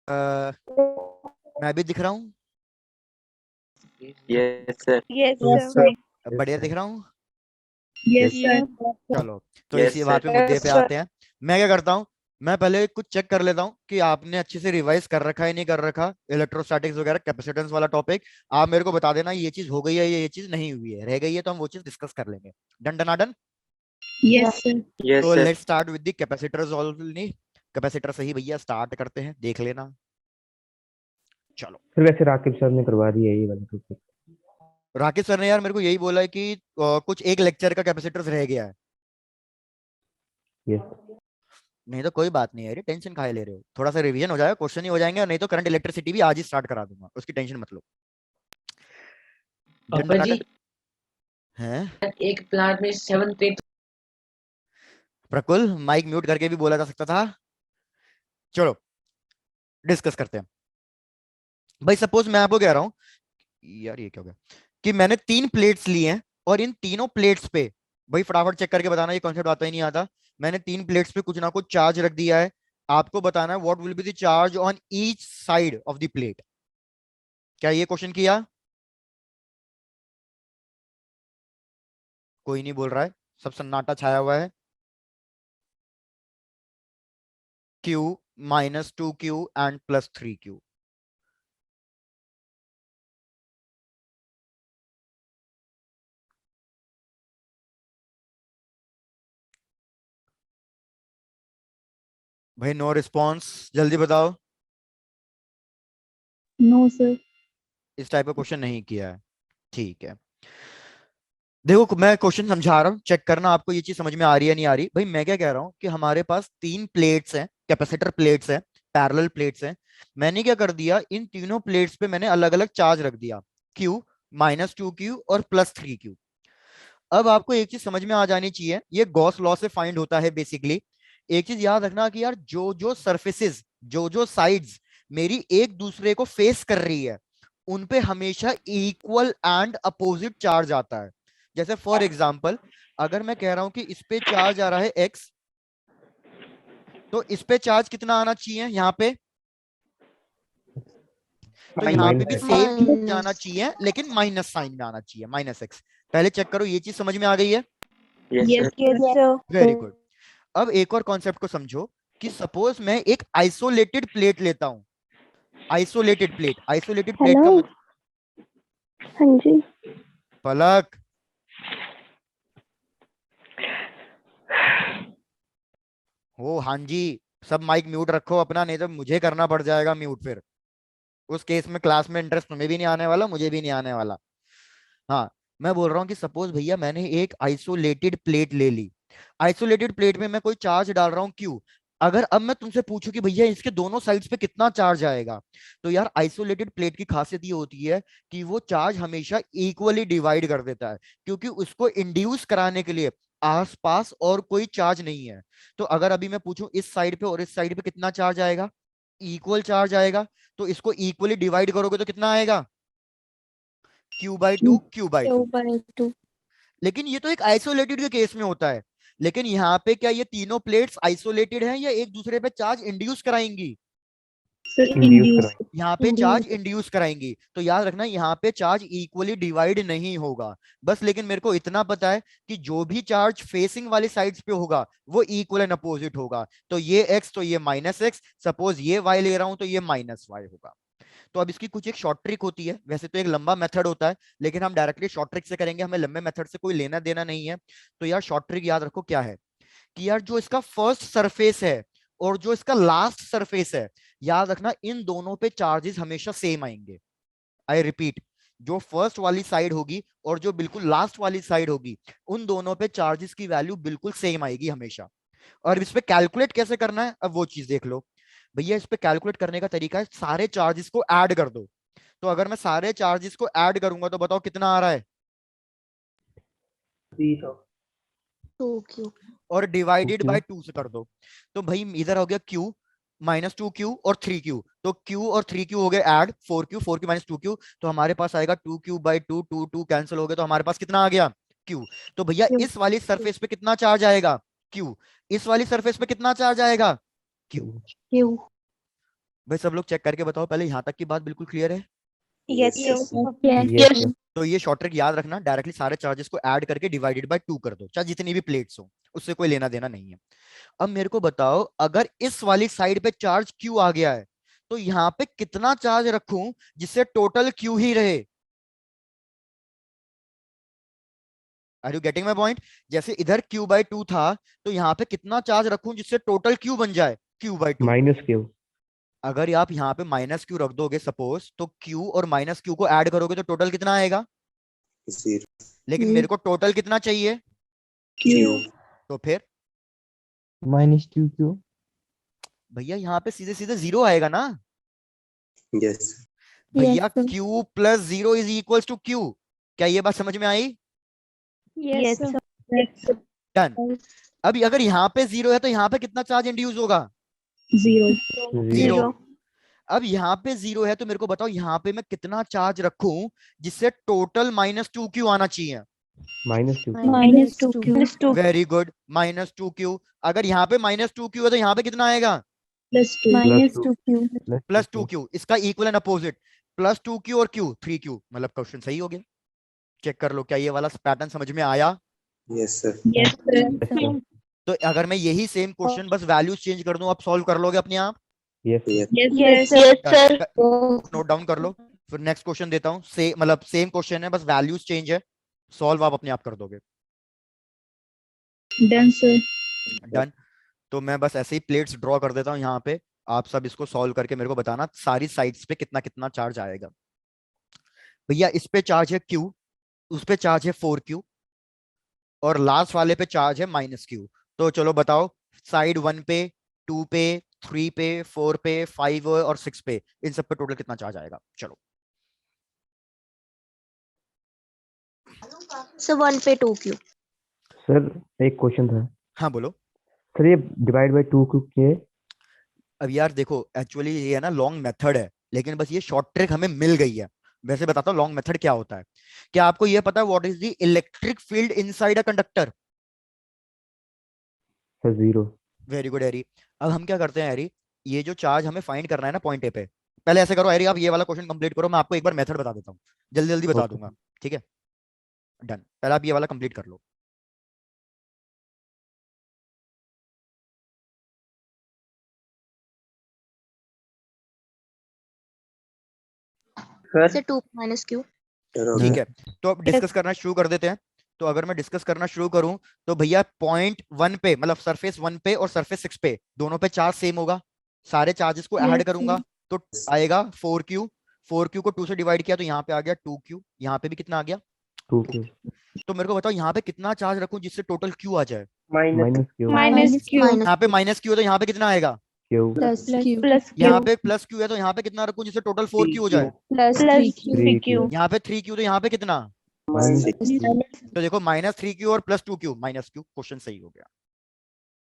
मैं भी दिख रहा हूँ? Yes sir. Yes sir. बढ़िया दिख रहा हूँ? Yes sir. चलो, तो यस इसी बात पे मुद्दे पे आते हैं। मैं क्या करता हूँ, मैं पहले कुछ चेक कर लेता हूँ कि आपने अच्छे से रिवाइज कर रखा है नहीं कर रखा, इलेक्ट्रोस्टैटिक्स वगैरह कैपेसिटेंस वाला टॉपिक। आप मेरे को बता देना ये चीज हो गई है, ये चीज नहीं हुई है, रह गई है तो हम वो चीज डिस्कस कर लेंगे। Done done done. Yes sir. Yes तो sir. Let's start with the capacitors only. Capacitor से ही भैया स्टार्ट करते हैं, देख लेना। चलो, फिर वैसे राकिब सर ने करवा दिया ये वाला टॉपिक। राकेश सर ने यार मेरे को यही बोला है कि कुछ एक लेक्चर का कैपेसिटर्स रह गया है। यस। नहीं तो कोई बात नहीं है, टेंशन काहे ले रहे हो, थोड़ा सा रिवीजन हो जाएगा, क्वेश्चन ही हो जाएंगे, और नहीं तो करंट इलेक्ट्रिसिटी भी आज ही स्टार्ट करा दूंगा, उसकी टेंशन मत लो। पापा जी हैं? एक प्लांट में 7 प्लेट। प्रकुल, माइक म्यूट करके भी बोला जा सकता था। चलो डिस्कस करते हैं। भाई सपोज मैं आपको कह रहा हूं, यार ये क्या हो गया, कि मैंने 3 प्लेट्स ली हैं और इन तीनों प्लेट्स पे, भाई फटाफट चेक करके बताना, ये कॉन्सेप्ट आता ही नहीं आता। मैंने 3 प्लेट्स पे कुछ ना कुछ चार्ज रख दिया है, आपको बताना है what will be the charge on each side of the plate. क्या ये क्वेश्चन किया? कोई नहीं बोल रहा है, सब सन्नाटा छाया हुआ है। Q minus 2Q and plus 3Q। भाई नो रिस्पॉन्स, जल्दी बताओ। No sir. इस टाइप का क्वेश्चन नहीं किया है, ठीक है। देखो मैं क्वेश्चन समझा रहा हूँ, चेक करना आपको ये चीज समझ में आ रही है नहीं आ रही। भाई मैं क्या कह रहा हूँ कि हमारे पास 3 प्लेट्स हैं, कैपेसिटर प्लेट्स हैं, पैरेलल प्लेट्स हैं। मैंने क्या कर दिया, इन तीनों प्लेट्स पे मैंने अलग अलग चार्ज रख दिया, Q -2Q और +3Q। अब आपको एक चीज समझ में आ जानी चाहिए, ये गॉस लॉ से फाइंड होता है बेसिकली। एक चीज याद रखना कि यार जो जो सरफेसेस, जो जो साइड्स मेरी एक दूसरे को फेस कर रही है, उन पे हमेशा इक्वल एंड अपोजिट चार्ज आता है। जैसे फॉर एग्जांपल, अगर मैं कह रहा हूं कि इस पे चार्ज आ रहा है x, तो इस पे चार्ज कितना आना चाहिए यहाँ पे? तो यहाँ पे भी सेम जाना चाहिए, लेकिन माइनस साइन में आना चाहिए, -x। पहले चेक करो ये चीज समझ में आ गई है? Yes sir. Sir. Very good. अब एक और कॉन्सेप्ट को समझो कि सपोज मैं एक आइसोलेटेड प्लेट लेता हूं, आइसोलेटेड प्लेट, आइसोलेटेड प्लेट का मतलब, हाँ जी। पलक हो, हाँ जी, सब माइक म्यूट रखो अपना, नहीं तो मुझे करना पड़ जाएगा म्यूट फिर। उस केस में क्लास में इंटरेस्ट तुम्हें भी नहीं आने वाला, मुझे भी नहीं आने वाला। हाँ, मैं बोल रहा हूँ कि सपोज भैया मैंने एक आइसोलेटेड प्लेट ले ली, आइसोलेटेड प्लेट में मैं कोई चार्ज डाल रहा हूँ Q। अगर अब मैं तुमसे पूछूं कि भैया इसके दोनों साइड्स पे कितना चार्ज आएगा, तो यार आइसोलेटेड प्लेट की खासियत ये होती है कि वो चार्ज हमेशा इक्वली डिवाइड कर देता है, क्योंकि उसको इंड्यूस कराने के लिए आसपास और कोई चार्ज नहीं है। तो अगर अभी मैं पूछूं इस साइड पे और इस साइड पे कितना चार्ज आएगा, इक्वल चार्ज आएगा, तो इसको इक्वली डिवाइड करोगे तो कितना आएगा? Q/2 Q/2। 2/2। लेकिन ये तो एक आइसोलेटेड के केस में होता है, लेकिन यहाँ पे क्या ये तीनों प्लेट्स आइसोलेटेड हैं या एक दूसरे पे चार्ज इंड्यूस कराएंगी? Sir induce induce. कराएं। यहाँ पे चार्ज इंड्यूस कराएंगी, तो याद रखना यहाँ पे चार्ज इक्वली डिवाइड नहीं होगा। बस लेकिन मेरे को इतना पता है कि जो भी चार्ज फेसिंग वाली साइड्स पे होगा वो इक्वल एंड अपोजिट होगा। तो ये x तो ये -x, सपोज ये y ले रहा हूं तो ये -y होगा। तो अब इसकी कुछ एक शॉर्ट ट्रिक होती है, वैसे तो एक लंबा मेथड होता है, लेकिन हम डायरेक्टली शॉर्ट ट्रिक से करेंगे, हमें लंबे मेथड से कोई लेना देना नहीं है। तो यार शॉर्ट ट्रिक याद रखो क्या है, कि यार जो इसका फर्स्ट सरफेस है और जो इसका लास्ट सरफेस है, याद रखना इन दोनों पे चार्जेस हमेशा सेम आएंगे। आई रिपीट, जो फर्स्ट वाली साइड होगी और जो बिल्कुल लास्ट वाली साइड होगी, उन दोनों पे चार्जेस की वैल्यू बिल्कुल सेम आएगी हमेशा। और इस पे कैलकुलेट कैसे करना है, अब वो चीज देख लो। भैया इस पे कैलकुलेट करने का तरीका है, सारे चार्जेस को ऐड कर दो। तो अगर मैं सारे चार्जेस को ऐड करूंगा तो बताओ कितना आ रहा है? 2Q। और डिवाइडेड 2Q। बाय 2 से कर दो। तो भाई इधर हो गया Q -2Q और 3Q, तो Q और 3Q हो गए ऐड, 4Q, 4Q -2Q, तो हमारे पास आएगा 2Q/2, 2 2 कैंसिल हो गए, तो हमारे पास कितना आ गया? Q। तो भैया इस वाली सरफेस पे कितना चार्ज आएगा? Q। इस वाली सरफेस पे कितना चार्ज आएगा? Q। Q। भाई सब लोग चेक करके बताओ पहले, यहाँ तक की बात बिल्कुल क्लियर है? Yes, sir. Yes, sir. तो ये शॉर्ट ट्रिक याद रखना, डायरेक्टली सारे चार्जेस को ऐड करके डिवाइडेड बाय 2 कर दो, चाहे जितनी भी प्लेट्स हो, उससे कोई लेना देना नहीं है। अब मेरे को बताओ, अगर इस वाली साइड पे चार्ज Q आ गया है, तो यहाँ पे कितना चार्ज रखूं जिससे टोटल Q ही रहे? Are you getting my point? जैसे इधर Q/2 था, तो यहाँ पे कितना चार्ज रखूं जिससे टोटल Q बन जाए Q/2? -Q. अगर आप यहाँ पे -Q रख दोगे सपोज, तो Q और -Q को ऐड करोगे तो टोटल कितना आएगा? 0 लेकिन मेरे को टोटल कितना चाहिए? Q. तो फिर -2Q. भैया यहाँ पे सीधे सीधे 0 आएगा ना yes भैया। sir. Q + 0 is equal to Q। क्या ये बात समझ में आई? Yes, sir. Yes, sir. Done. अब अगर यहाँ पे 0 है तो यहाँ पे कितना चार्ज इंड्यूस होगा? 0. 0। अब यहाँ पे 0 है तो मेरे को बताओ यहाँ पे मैं कितना चार्ज रखूं जिससे टोटल -2Q आना चाहिए? -2Q. Very good, -2Q। अगर यहाँ पे -2Q है तो यहाँ पे कितना आएगा? Plus 2. -2Q. +2Q। इसका इक्वल एंड अपोजिट, +2Q और Q 3Q, मतलब क्वेश्चन सही हो गया। चेक कर लो क्या ये वाला पैटर्न समझ में आया? yes sir Yes, sir. तो अगर मैं यही सेम क्वेश्चन बस वैल्यूज चेंज कर दूं, आप सॉल्व कर लोगे अपने आप? Yes, sir. yes Yes, sir. Note down कर लो। फिर नेक्स्ट क्वेश्चन देता हूं, मतलब सेम क्वेश्चन है, बस वैल्यूज चेंज है, सॉल्व आप अपने आप कर दोगे। Done, sir. डन। तो मैं बस ऐसे ही प्लेट्स ड्रॉ कर देता हूं यहाँ पे, आप सब इसको सॉल्व करके मेरे को बताना सारी साइड्स पे कितना कितना चार्ज आएगा। भैया इस पे चार्ज है Q, उस पे चार्ज है 4Q, और लास्ट वाले पे चार्ज है -Q। तो चलो बताओ, साइड 1 पे, 2 पे, 3 पे, 4 पे, 5 और 6 पे, इन सब पे टोटल कितना चार्ज आएगा? चलो। So 1 पे 2Q. सर एक क्वेश्चन था हाँ बोलो। सर, ये डिवाइड बाय 2Q के। अब यार देखो, एक्चुअली ये है ना लॉन्ग मेथड है, लेकिन बस ये शॉर्ट ट्रिक हमें मिल गई है। वैसे बताता हूँ लॉन्ग मेथड क्या होता है। क्या आपको ये पता है what is the electric field inside a conductor? Sir 0. Very good एरी। अब हम क्या करते हैं एरी, ये जो चार्ज हमें फाइंड करना है ना पॉइंट ए पे, पहले ऐसे करो एरी, आप ये वाला क्वेश्चन कंप्लीट करो, मैं आपको एक बार मेथड बता देता हूँ, जल्दी जल्दी बता ओके दूंगा। ठीक है, डन। पहले आप ये वाला कंप्लीट कर लो। से 2 minus Q. ठीक है, तो अब डिस्कस करना शुरू कर देते हैं। तो अगर मैं डिस्कस करना शुरू करूं, तो भैया पॉइंट 1 पे, मतलब सरफेस 1 पे और सरफेस 6 पे, दोनों पे चार्ज सेम होगा। सारे चार्जेस को ऐड करूंगा तो आएगा 4Q। 4Q को 2 से डिवाइड किया तो यहाँ पे आ गया 2Q। यहाँ पे भी कितना आ गया? 2Q. तो मेरे को बताओ यहाँ पे कितना चार्ज रखूं जिससे टोटल Q आ जाए? -Q. यहाँ पे -Q है तो यहाँ पे कितना आएगा? Q. Plus Q. यहाँ पे +Q है तो यहाँ पे कितना रखूं जिससे टोटल 4Q हो जाए? Plus 3Q. यहाँ पे 3Q तो यहाँ पे कितना? -Q. तो देखो -3Q और +2Q, -Q, क्वेश्चन सही हो गया।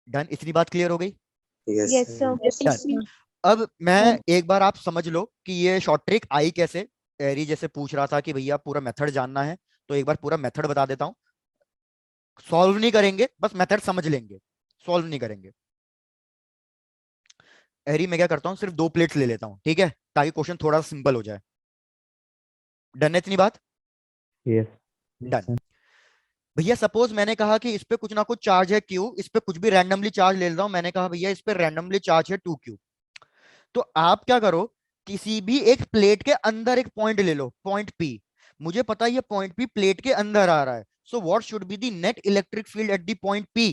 डन, इतनी बात क्लियर हो गई? yes sir done. अब मैं एक बार आप समझ लो कि ये शॉर्ट ट्रिक आई कैसे। एरी जैसे पूछ रहा था कि भैया पूरा मेथड जानना है, तो एक बार पूरा मेथड बता देता हूँ। सॉल्व नहीं करेंगे, बस मेथड समझ लेंगे, सॉल्व नहीं करेंगे। एरी मैं क्या करता हूँ, सिर्फ 2 प्लेट्स ले लेता हूँ, ठीक है, ताकि क्वेश्चन थोड़ा सिंपल हो जाए। डन है इतनी बात? Yes. डन। भैया सपोज मैंने कहा कि इस पे कुछ ना कुछ चार्ज है Q, इस पे कुछ भी रैंडमली चार्ज ले लेता हूं, मैंने कहा भैया इस पे रैंडमली चार्ज है 2Q। तो आप क्या करो, किसी भी एक प्लेट के अंदर एक पॉइंट ले लो, पॉइंट P। मुझे पता है ये पॉइंट P प्लेट के अंदर आ रहा है, so what should be the net electric field at the point P?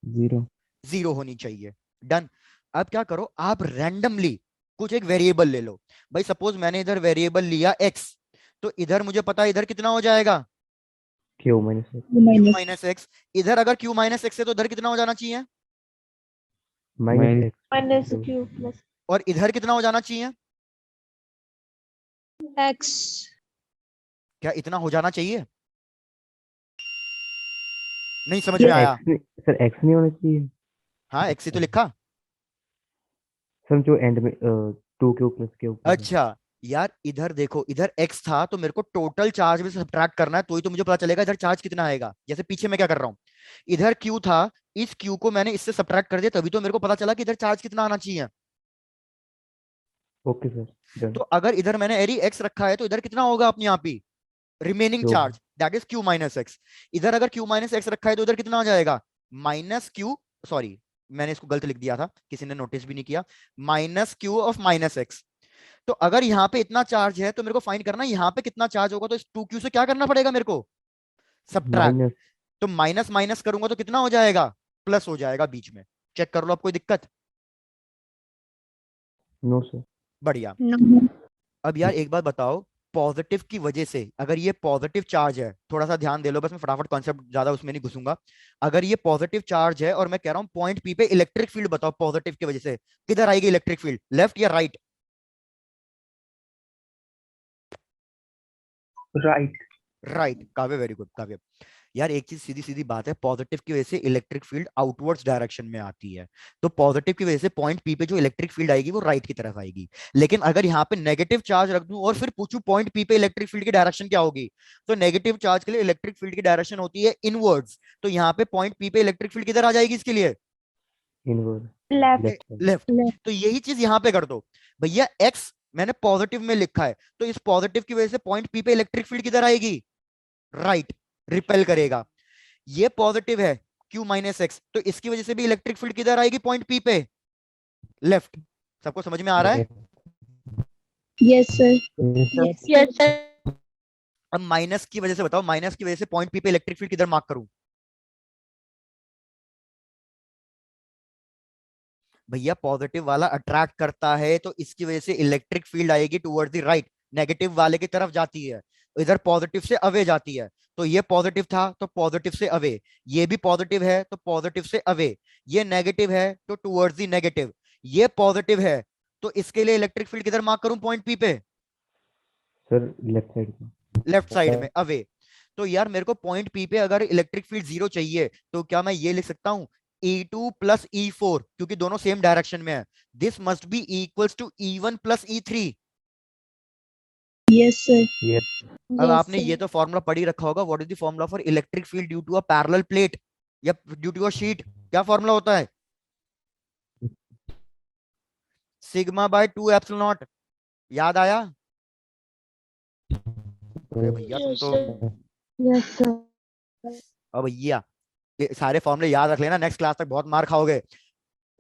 0. 0 होनी चाहिए। डन। अब क्या करो, आप रैंडमली कुछ एक वेरिएबल ले लो। भाई सपोज मैंने इधर वेरिएबल लिया x, तो इधर मुझे पता है इधर कितना हो जाएगा? Q -X. Q-x। इधर अगर Q-x है तो इधर कितना हो जाना चाहिए? -X. minus Q plus और इधर कितना हो जाना चाहिए? X. क्या इतना हो जाना चाहिए? नहीं समझ में आया? सर X नहीं होना चाहिए हाँ x ही तो लिखा। सर, जो एंड में 2Q + Q. अच्छा यार इधर देखो, इधर x था तो मेरे को टोटल चार्ज में से सब्ट्रैक्ट करना है, तो ही तो मुझे पता चलेगा इधर चार्ज कितना आएगा। जैसे पीछे मैं क्या कर रहा हूँ, इधर q था, इस q को मैंने इससे सब्ट्रैक्ट कर दिया, तभी तो मेरे को पता चला कि इधर चार्ज कितना आना चाहिए। Okay sir, done. तो अगर इधर मैंने एरी एक्स रखा है तो इधर कितना होगा अपने यहाँ पे रिमेनिंग जो charge, that is Q minus x. इधर अगर क्यू माइनस एक्स रखा है तो इधर कितना आ जाएगा माइनस क्यू, सॉरी मैंने इसको गलत लिख दिया था, किसी ने नोटिस भी नहीं किया, minus Q of minus x. तो अगर यहाँ पे इतना चार्ज है तो मेरे को फाइंड करना है यहाँ पे कितना चार्ज होगा, तो इस 2q से क्या करना पड़ेगा मेरे को, सब्ट्रैक्ट। माइनस। तो माइनस माइनस करूंगा तो कितना हो जाएगा, प्लस हो जाएगा बीच में। चेक कर लो, आप कोई दिक्कत? No sir. बढ़िया। No. अब यार एक बात बताओ, पॉजिटिव की वजह से अगर ये पॉजिटिव चार्ज है, थोड़ा सा ध्यान दे लो बस, मैं फटाफट कॉन्सेप्ट ज्यादा उसमें नहीं घुसूंगा। अगर ये पॉजिटिव चार्ज है और मैं कह रहा हूं पॉइंट पी पे इलेक्ट्रिक फील्ड बताओ पॉजिटिव की वजह से, किधर आएगी इलेक्ट्रिक फील्ड, लेफ्ट या राइट? राइट। राइट, काव्य, वेरी गुड काव्य। यार एक चीज सीधी सीधी बात है, पॉजिटिव की वजह से इलेक्ट्रिक फील्ड आउटवर्ड्स डायरेक्शन में आती है, तो पॉजिटिव की वजह से पॉइंट पी पे जो इलेक्ट्रिक फील्ड आएगी वो राइट की तरफ आएगी। लेकिन अगर यहाँ पे नेगेटिव चार्ज रख दूं और फिर पूछूं पॉइंट पी पे इलेक्ट्रिक फील्ड की डायरेक्शन क्या होगी, तो नेगेटिव चार्ज के लिए इलेक्ट्रिक फील्ड की डायरेक्शन होती है इनवर्ड्स, तो यहाँ पे पॉइंट पी पे इलेक्ट्रिक फील्ड किधर आ जाएगी इसके लिए, inward. Left. Left side. Left. तो यही चीज यहाँ पे कर दो भैया, एक्स मैंने पॉजिटिव में लिखा है तो इस पॉजिटिव की वजह से पॉइंट पी पे इलेक्ट्रिक फील्ड किधर आएगी, राइट, रिपेल करेगा। ये पॉजिटिव है Q माइनस एक्स, तो इसकी वजह से भी इलेक्ट्रिक फील्ड किधर आएगी पॉइंट पी पे, लेफ्ट। सबको समझ में आ रहा है? Yes, sir. Yes, Yes, sir. अब माइनस की वजह से बताओ, माइनस की वजह से पॉइंट पी पे इलेक्ट्रिक फील्ड किधर मार्क करूं? भैया पॉजिटिव वाला अट्रैक्ट करता है तो इसकी वजह से इलेक्ट्रिक फील्ड आएगी टुवर्ड्स द राइट, नेगेटिव वाले की तरफ जाती है, इधर पॉजिटिव से अवे जाती है। तो ये पॉजिटिव था तो पॉजिटिव से अवे, ये भी पॉजिटिव है तो पॉजिटिव से अवे, ये नेगेटिव है तो टुवर्ड्स द नेगेटिव, ये पॉजिटिव है तो इसके लिए इलेक्ट्रिक फील्ड किधर मार्क करूं पॉइंट पी पे, सर लेफ्ट साइड में। लेफ्ट साइड में अवे। तो यार मेरे को पॉइंट पी पे अगर इलेक्ट्रिक फील्ड जीरो चाहिए तो क्या मैं ये लिख सकता हूं E2 प्लस E4, क्योंकि दोनों सेम डायरेक्शन में है, this must be equals to E1 plus E3। Yes, sir. Yes. अब Yes, आपने ये sir. तो फॉर्मूला पढ़ ही रखा होगा, what is the formula for electric field due to a parallel plate या ड्यू टू अ शीट, क्या फॉर्मूला होता है, सिग्मा बाय 2 एप्सिलॉन नॉट, याद आया? अरे भैया तुम Yes, तो, sir. Yes, sir. अब भैया ये सारे फॉर्मूले याद रख लेना, नेक्स्ट क्लास तक बहुत मार खाओगे।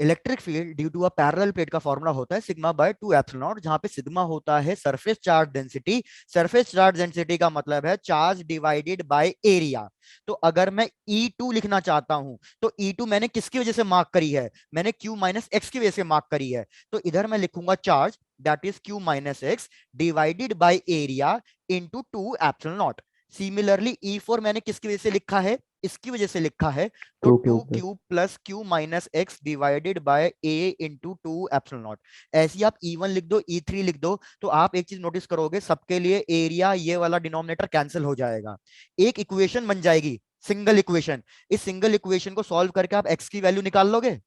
Electric field due to a parallel plate का फॉर्मूला होता है सिग्मा बाय 2 एप्सिलॉन नॉट, जहां पे सिग्मा होता है surface charge density, surface charge density का मतलब है चार्ज डिवाइडेड बाय एरिया। तो अगर मैं E2 लिखना चाहता हूं तो E2 मैंने किसकी वजह से मार्क करी है, मैंने Q माइनस एक्स की वजह से मार्क करी है, तो इधर मैं लिखूंगा charge that is Q minus x divided by area into 2 epsilon not. Similarly E4 मैंने किसकी वजह से लिखा है, इसकी वजह से लिखा है, तो टू के टू ऊपर। Q plus Q minus x divided by A into 2 epsilon not. ऐसे ही आप E1 लिख दो, E3 लिख दो, तो आप एक चीज नोटिस करोगे सबके लिए एरिया ये वाला डिनोमिनेटर कैंसिल हो जाएगा, एक इक्वेशन बन जाएगी, सिंगल इक्वेशन। इस सिंगल इक्वेशन को सॉल्व करके आप एक्स की वैल्यू निकाल लोगे।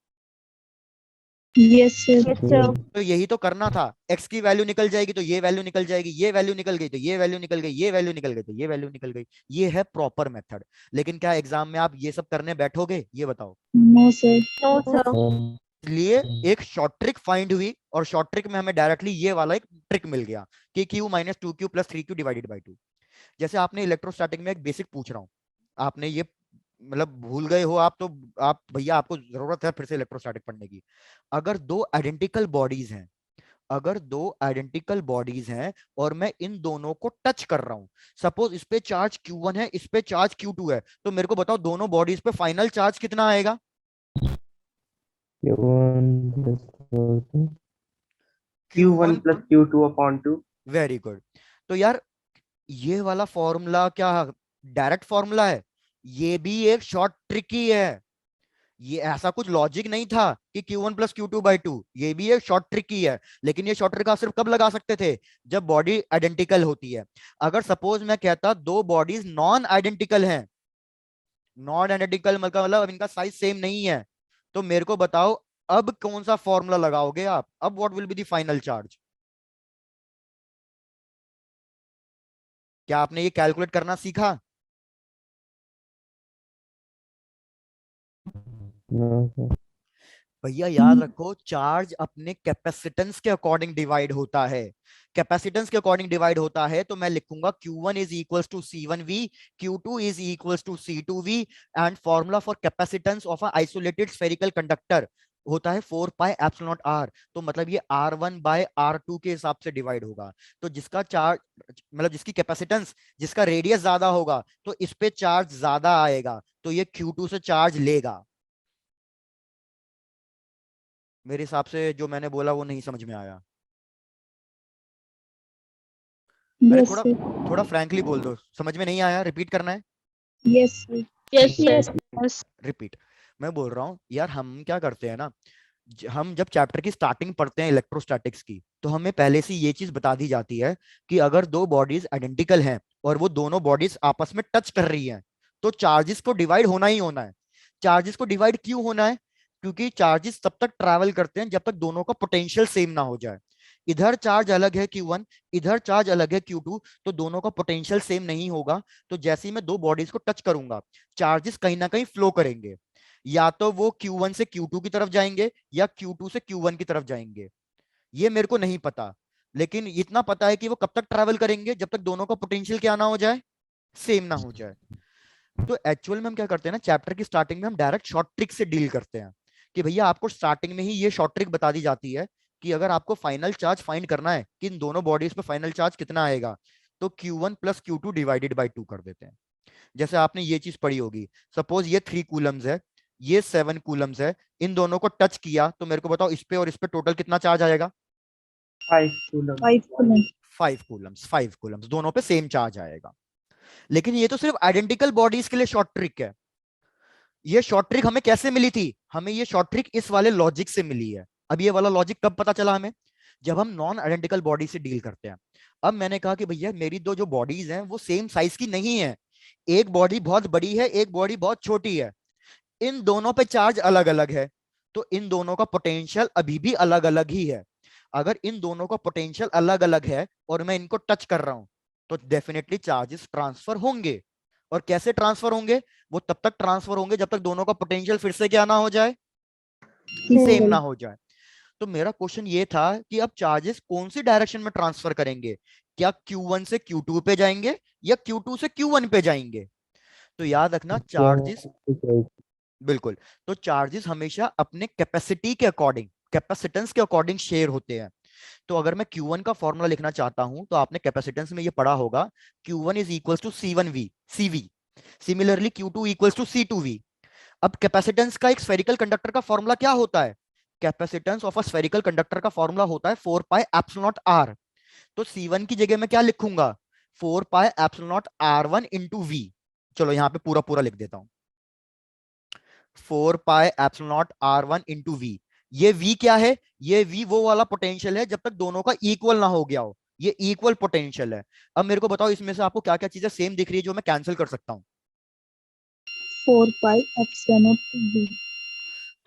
Yes, sir. Yes, sir. तो यही तो करना था, एक्स की वैल्यू निकल जाएगी तो ये वैल्यू निकल जाएगी, ये वैल्यू निकल गई तो ये वैल्यू निकल गई, ये वैल्यू निकल गई तो ये वैल्यू निकल गई। ये है प्रॉपर मेथड। लेकिन क्या एग्जाम में आप ये सब करने बैठोगे, ये बताओ? No, sir. No, sir. इसलिए एक शॉर्ट ट्रिक फाइंड हुई और शॉर्ट ट्रिक में हमें डायरेक्टली ये वाला एक ट्रिक मिल गया कि Q minus 2Q plus 3Q divided by 2। जैसे आपने इलेक्ट्रोस्टैटिक में एक बेसिक पूछ रहा हूँ, आपने ये मतलब भूल गए हो आप, तो आप भैया आपको जरूरत है फिर से इलेक्ट्रोस्टैटिक पढ़ने की। अगर दो आइडेंटिकल बॉडीज हैं, अगर दो आइडेंटिकल बॉडीज हैं और मैं इन दोनों को टच कर रहा हूं, सपोज इस पे चार्ज Q1 है, इस पे चार्ज Q2 है, तो मेरे को बताओ दोनों बॉडीज पे फाइनल चार्ज कितना आएगा? Q1 Q1। plus Q2 upon 2। Very good. तो यार ये वाला फॉर्मूला क्या डायरेक्ट फॉर्मूला है, ये भी एक शॉर्ट ट्रिक ही है, ये ऐसा कुछ लॉजिक नहीं था कि Q1 प्लस Q2 बाई 2, ये भी एक शॉर्ट ट्रिक ही है। लेकिन ये शॉर्ट ट्रिक आप सिर्फ कब लगा सकते थे, जब बॉडी आइडेंटिकल होती है। अगर सपोज मैं कहता दो बॉडीज नॉन आइडेंटिकल हैं, नॉन आइडेंटिकल मतलब अब इनका साइज सेम नहीं है, तो मेरे को बताओ अब कौन सा फॉर्मूला लगाओगे आप, अब what will be the final charge? क्या आपने ये कैलकुलेट करना सीखा? भैया याद रखो, चार्ज अपने कैपेसिटेंस के अकॉर्डिंग डिवाइड होता है। कैपेसिटेंस के अकॉर्डिंग डिवाइड होता है, तो मैं लिखूंगा Q1 is equals to C1V, Q2 is equals to C2V, and formula for capacitance of a isolated spherical conductor होता है 4 पाई एप्सिलॉन नॉट R। तो मतलब ये R1 बाय R2 के हिसाब से डिवाइड होगा। तो जिसका चार्ज, मतलब जिसकी कैपेसिटेंस, जिसका रेडियस ज्यादा होगा, तो इस पे चार्ज ज्यादा आएगा, तो ये Q2 से चार्ज लेगा। मेरे हिसाब से जो मैंने बोला वो नहीं समझ में आया। अरे Yes, थोड़ा sir. थोड़ा फ्रैंकली बोल दो, समझ में नहीं आया, रिपीट करना है। Yes, sir. Yes, sir. Yes. Yes. Repeat. मैं बोल रहा हूँ यार, हम क्या करते हैं ना, हम जब चैप्टर की स्टार्टिंग पढ़ते हैं इलेक्ट्रोस्टैटिक्स की, तो हमें पहले से ये चीज बता दी जाती है कि अगर दो बॉडीज आइडेंटिकल हैं और वो दोनों बॉडीज आपस में टच कर रही हैं, तो चार्जेस को डिवाइड होना ही होना है। चार्जेस को डिवाइड क्यों होना है? क्योंकि चार्जेस तब तक ट्रैवल करते हैं जब तक दोनों का पोटेंशियल सेम ना हो जाए। इधर चार्ज अलग है Q1, इधर चार्ज अलग है Q2, तो दोनों का पोटेंशियल सेम नहीं होगा। तो जैसे ही मैं दो बॉडीज को टच करूंगा, चार्जेस कहीं ना कहीं फ्लो करेंगे। या तो वो Q1 से Q2 की तरफ जाएंगे, या Q2 से Q1 की तरफ जाएंगे। ये मेरे को नहीं पता, लेकिन इतना पता है कि वो कब तक ट्रैवल करेंगे, जब तक दोनों का पोटेंशियल क्या ना हो जाए, सेम ना हो जाए। तो एक्चुअल में हम क्या करते हैं ना, चैप्टर की स्टार्टिंग में हम डायरेक्ट शॉर्ट ट्रिक से डील करते हैं कि भैया आपको स्टार्टिंग में ही ये शॉर्ट ट्रिक बता दी जाती है कि अगर आपको फाइनल चार्ज फाइंड करना है कि इन दोनों बॉडीज पे फाइनल चार्ज कितना आएगा, तो Q1 plus Q2 divided by 2 कर देते हैं। जैसे आपने ये चीज पढ़ी होगी, सपोज ये 3 कूलम्स है, ये 7 कूलम्स है, इन दोनों को टच किया, तो मेरे को बताओ इस पे और इस पे टोटल कितना चार्ज आएगा? 5 coulomb. 5 coulomb. 5 कूलम्स दोनों पे सेम चार्ज आएगा। लेकिन ये तो सिर्फ आइडेंटिकल बॉडीज के लिए शॉर्ट ट्रिक है। ये शॉर्ट ट्रिक हमें कैसे मिली थी? हमें ये शॉर्ट ट्रिक इस वाले लॉजिक से मिली है। अब ये वाला लॉजिक कब पता चला हमें? जब हम नॉन आइडेंटिकल बॉडी से डील करते हैं। अब मैंने कहा कि भैया मेरी दो जो बॉडीज हैं वो सेम साइज की नहीं है, एक बॉडी बहुत बड़ी है, एक बॉडी बहुत छोटी है, इन दोनों पे चार्ज अलग अलग है, तो इन दोनों का पोटेंशियल अभी भी अलग अलग ही है। अगर इन दोनों का पोटेंशियल अलग अलग है और मैं इनको टच कर रहा हूं, तो डेफिनेटली चार्जेस ट्रांसफर होंगे। और कैसे ट्रांसफर होंगे? वो तब तक ट्रांसफर होंगे जब तक दोनों का पोटेंशियल फिर से क्या ना हो जाए, सेम ना हो जाए। तो मेरा क्वेश्चन ये था कि अब चार्जेस कौन सी डायरेक्शन में ट्रांसफर करेंगे? क्या Q1 से Q2 पे जाएंगे, या Q2 से Q1 पे जाएंगे? तो याद रखना चार्जेस, बिल्कुल, तो चार्जेस हमेशा अपने कैपेसिटी के अकॉर्डिंग, कैपेसिटेंस के अकॉर्डिंग शेयर होते हैं। तो अगर मैं Q1 का फॉर्मूला लिखना चाहता हूं, तो आपने कैपेसिटेंस में ये पढ़ा होगा, Q1 is equals to C1V CV, similarly Q2 equals to C2V। अब कैपेसिटेंस का एक स्फेरिकल कंडक्टर का फॉर्मूला क्या होता है? Capacitance of a spherical conductor का फॉर्मूला होता है 4 पाई एप्सिलॉन नॉट R। तो C1 की जगह मैं क्या लिखूंगा? 4 pi epsilon not R1 into V। चलो यहां पे पूरा पूरा लिख देता हूं, 4 pi epsilon not R1 into V। ये V क्या है? ये V वो वाला पोटेंशियल है जब तक दोनों का इक्वल ना हो गया हो, ये इक्वल पोटेंशियल है। अब मेरे को बताओ इसमें से आपको क्या क्या चीजें सेम दिख रही है जो मैं कैंसिल कर सकता हूं? 4 pi epsilon naught V.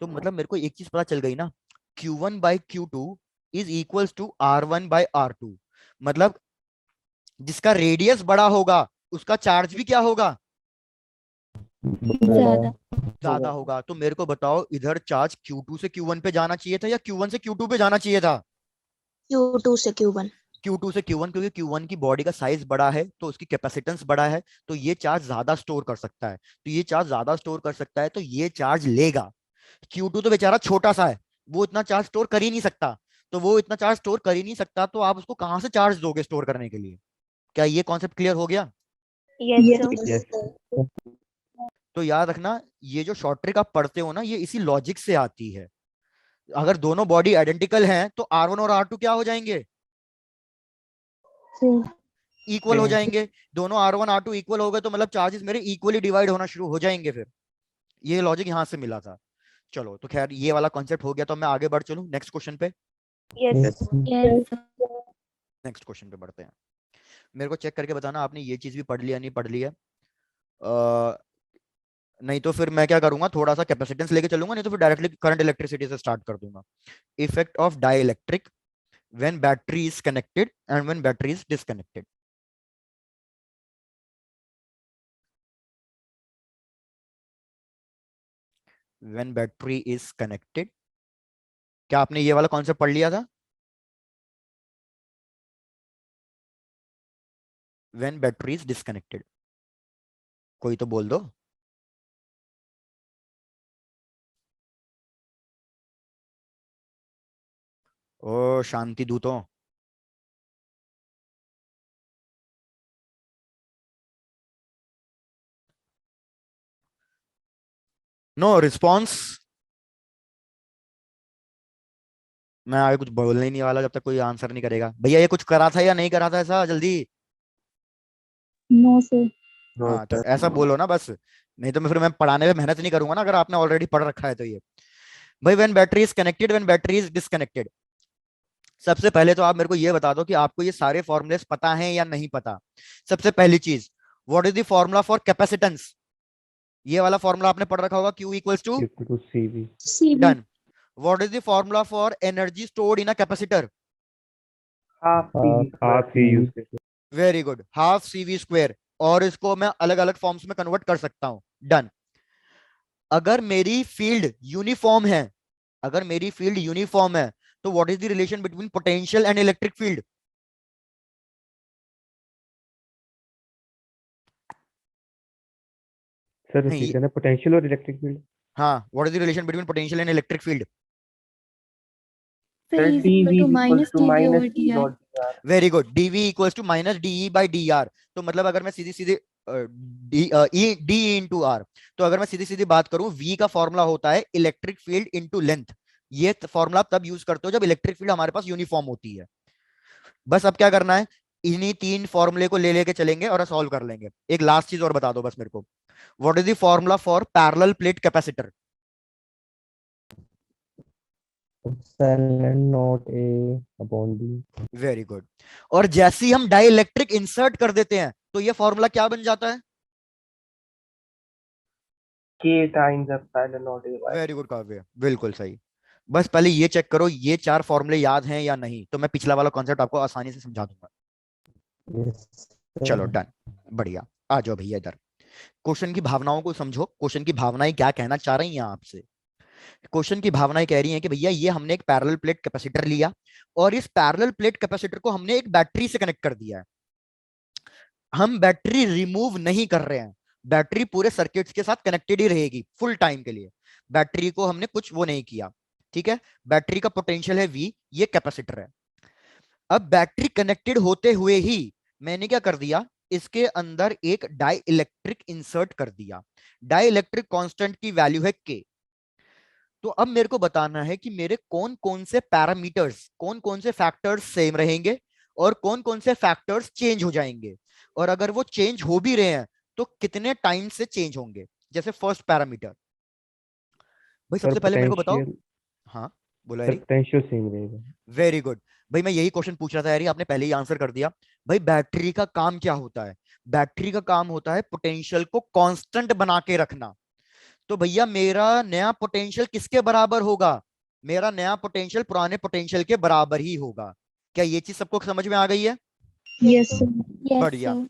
तो मतलब मेरे को एक चीज पता चल गई ना, Q1 by Q2 is equals to R1 by R2। मतलब जिसका रेडियस बड़ा होगा उसका चार्ज भी क्या होगा? ज्यादा. ज्यादा होगा। तो मेरे को बताओ इधर चार्ज Q2 से Q1 पे जाना चाहिए था, या Q1 से Q2 पे जाना चाहिए था? Q2 से Q1. Q2 से Q1, क्योंकि Q1 की बॉडी का साइज बड़ा है तो उसकी कैपेसिटेंस बड़ा है, तो ये चार्ज ज्यादा स्टोर कर सकता है। तो ये चार्ज ज्यादा स्टोर कर सकता है, तो ये चार्ज लेगा। Q2 तो बेचारा छोटा सा है, वो इतना चार्ज स्टोर कर ही नहीं सकता। तो वो इतना चार्ज स्टोर कर ही नहीं सकता, तो आप उसको कहां से चार्ज दोगे स्टोर करने के लिए? क्या ये कॉन्सेप्ट क्लियर हो गया? Yes, Yes, sir. sir. तो याद रखना, ये जो शॉर्ट ट्रिक आप पढ़ते हो ना, ये इसी लॉजिक से आती है। अगर दोनों बॉडी आइडेंटिकल हैं तो R1 और R2 क्या हो जाएंगे? इक्वल हो Same. जाएंगे। दोनों R1 R2 इक्वल हो गए तो मतलब चार्जेस मेरे इक्वली डिवाइड होना शुरू हो जाएंगे फिर। ये लॉजिक यहां से मिला था। चलो तो खैर ये वाला कॉन्सेप्ट हो गया, तो मैं आगे बढ़ चलूं नेक्स्ट क्वेश्चन पे। Yes. Yes. नेक्स्ट क्वेश्चन पे बढ़ते हैं। मेरे को चेक करके बताना आपने ये चीज भी पढ़ लिया नहीं पढ़ लिया। नहीं तो फिर मैं क्या करूंगा, थोड़ा सा कैपेसिटेंस लेके चलूंगा, नहीं तो फिर डायरेक्टली करंट इलेक्ट्रिसिटी से स्टार्ट कर दूंगा। Effect of dielectric when battery is connected and when battery is disconnected. When battery is connected क्या आपने ये वाला कॉन्सेप्ट पढ़ लिया था? व्हेन बैटरी इज डिस्कनेक्टेड, कोई तो बोल दो। ओ शांति दूतों, नो रिस्पॉन्स। मैं आगे कुछ बोलने ही नहीं वाला जब तक कोई आंसर नहीं करेगा। भैया ये कुछ करा था या नहीं करा था ऐसा, जल्दी। No, sir. हाँ तो ऐसा बोलो ना बस, नहीं तो मैं फिर मैं पढ़ाने में मेहनत नहीं करूंगा ना, अगर आपने ऑलरेडी पढ़ रखा है तो। ये भाई when battery is connected, when battery is disconnected, सबसे पहले तो आप मेरे को ये बता दो कि आपको ये सारे फॉर्मूलेस पता हैं या नहीं पता। सबसे पहली चीज, what is the formula for capacitance? ये वाला फॉर्मूला आपने पढ़ रखा होगा, Q equals to, equal to CV. CV. डन। What is the formula for energy stored in a capacitor? half CV आप ही यूज करते very good, half CV square. और इसको मैं अलग अलग फॉर्म्स में कन्वर्ट कर सकता हूं, डन। अगर मेरी फील्ड यूनिफॉर्म है, अगर मेरी फील्ड यूनिफॉर्म है, तो what is the relation between potential and electric field? Sir नहीं, रिपीट करना, पोटेंशियल और इलेक्ट्रिक फील्ड। हाँ, what is the relation between potential and electric field? Sir, sir E is dv equal to is equal minus to dV minus over d dr. dot dr very good, dv equals to minus DE by D R. तो मतलब अगर मैं सीधी सीधी D into R, तो अगर मैं सीधी सीधी बात करूं, v का फॉर्मूला होता है इलेक्ट्रिक फील्ड इंटू लेंथ। ये फॉर्मूला तब यूज करते हो जब इलेक्ट्रिक फील्ड हमारे पास यूनिफॉर्म होती है। बस अब क्या करना है, इन्हीं तीन फॉर्मूले को ले लेके चलेंगे और सॉल्व कर लेंगे। एक लास्ट चीज और बता दो बस मेरे को, what is the formula for parallel plate capacitor? epsilon not A upon D. Very good. और जैसे ही हम डाइलेक्ट्रिक इंसर्ट कर देते हैं, तो ये फॉर्मूला क्या बन जाता है? k times epsilon naught a y. Very good काव्य, बिल्कुल सही। बस पहले ये चेक करो ये चार फॉर्मूले याद हैं या नहीं, तो मैं पिछला वाला कॉन्सेप्ट आपको आसानी से समझा दूंगा। Yes, चलो sir. डन, बढ़िया। आ जाओ भैया इधर, क्वेश्चन की भावनाओं को समझो। क्वेश्चन की भावनाएं क्या कहना चाह रही हैं आपसे? क्वेश्चन की भावनाएं कह रही हैं कि भैया ये हमने एक पैरेलल प्लेट कैपेसिटर लिया, और इस पैरेलल प्लेट कैपेसिटर को हमने एक बैटरी से कनेक्ट कर दिया है। हम बैटरी रिमूव नहीं कर रहे हैं, बैटरी पूरे सर्किट्स के साथ कनेक्टेड ही रहेगी फुल टाइम के लिए। बैटरी को हमने कुछ वो नहीं किया, ठीक है। बैटरी का पोटेंशियल है V, ये कैपेसिटर है। अब बैटरी कनेक्टेड होते हुए ही मैंने क्या कर दिया, इसके अंदर एक डाई इलेक्ट्रिक इंसर्ट कर दिया। डाई इलेक्ट्रिक कांस्टेंट की वैल्यू है K। तो अब मेरे को बताना है कि मेरे कौन कौन से पैरामीटर्स, कौन कौन से फैक्टर्स सेम रहेंगे और कौन कौन से फैक्टर्स चेंज हो जाएंगे, और अगर वो चेंज हो भी रहे हैं तो कितने टाइम से चेंज होंगे। जैसे फर्स्ट पैरामीटर, भाई सर सबसे पहले मेरे को बताओ। पोटेंशियल, हाँ बोलो सर यारी। पोटेंशियल सेम रहेगा। वेरी गुड, भाई मैं यही क्वेश्चन पूछ रहा था यारी, आपने पहले ही आंसर कर दिया। भाई बैटरी का काम क्या होता है? बैटरी का काम होता है पोटेंशियल को कांस्टेंट बना के रखना। तो भैया मेरा नया पोटेंशियल किसके बराबर होगा? मेरा नया पोटेंशियल पुराने पोटेंशियल के बराबर ही होगा। क्या ये चीज सबको समझ में आ गई है? Yes, sir. Yes, बढ़िया। sir.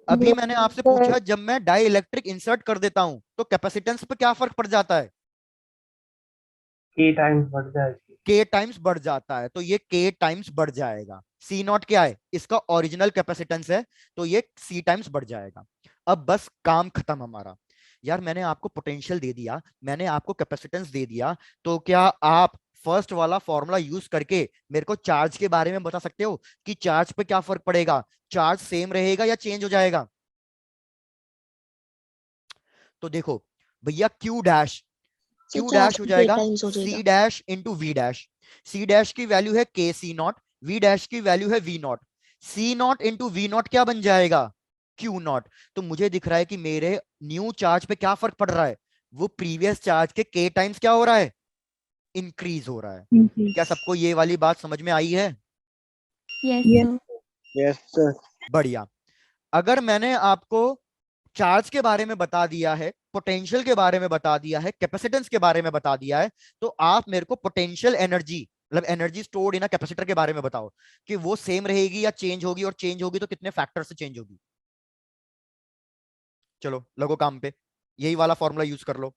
अभी मैंने आपसे पूछा जब मैं डाई इलेक्ट्रिक इंसर्ट कर देता हूं तो कैपेसिटेंस पे क्या फर्क पड़ जाता है? k times बढ़ जाएगी. K टाइम्स बढ़ जाता है, तो ये K टाइम्स बढ़ जाएगा। C नॉट क्या है? इसका ओरिजिनल कैपेसिटेंस है, तो ये C टाइम्स बढ़ जाएगा। अब बस काम खत्म हमारा। यार मैंने आपको पोटेंशियल दे दिया, मैंने आपको कैपेसिटेंस दे दिया, तो क्या आप फर्स्ट वाला फॉर्मूला यूज करके मेरे को चार्ज के बारे में बता सकते हो कि चार्ज पे क्या फर्क पड़ेगा? चार्ज सेम रहेगा या चेंज हो जाएगा? तो देखो भैया Q dash, sir Q charge dash हो k जाएगा टाइम्स हो C जाएगा. Dash into V dash. C dash की वैल्यू है K C not, V dash की वैल्यू है V not. C not into V not क्या बन जाएगा? Q not. तो मुझे दिख रहा है कि मेरे न्यू चार्ज पे क्या फर्क पड़ रहा है, वो प्रीवियस चार्ज के K टाइम्स क्या हो रहा है, इंक्रीज हो रहा है। Increase. क्या सबको ये वाली बात समझ में आई है? Yes, Yes. sir. Yes sir. बढ़िया। अगर मैंने आपको चार्ज के बारे में बता दिया है, पोटेंशियल के बारे में बता दिया है, कैपेसिटेंस के बारे में बता दिया है, तो आप मेरे को पोटेंशियल एनर्जी, मतलब energy stored in a capacitor के बारे में बताओ कि वो सेम रहेगी या चेंज होगी, और चेंज होगी तो कितने फैक्टर से चेंज होगी। चलो लगो काम पे, यही वाला फॉर्मूला यूज कर लो।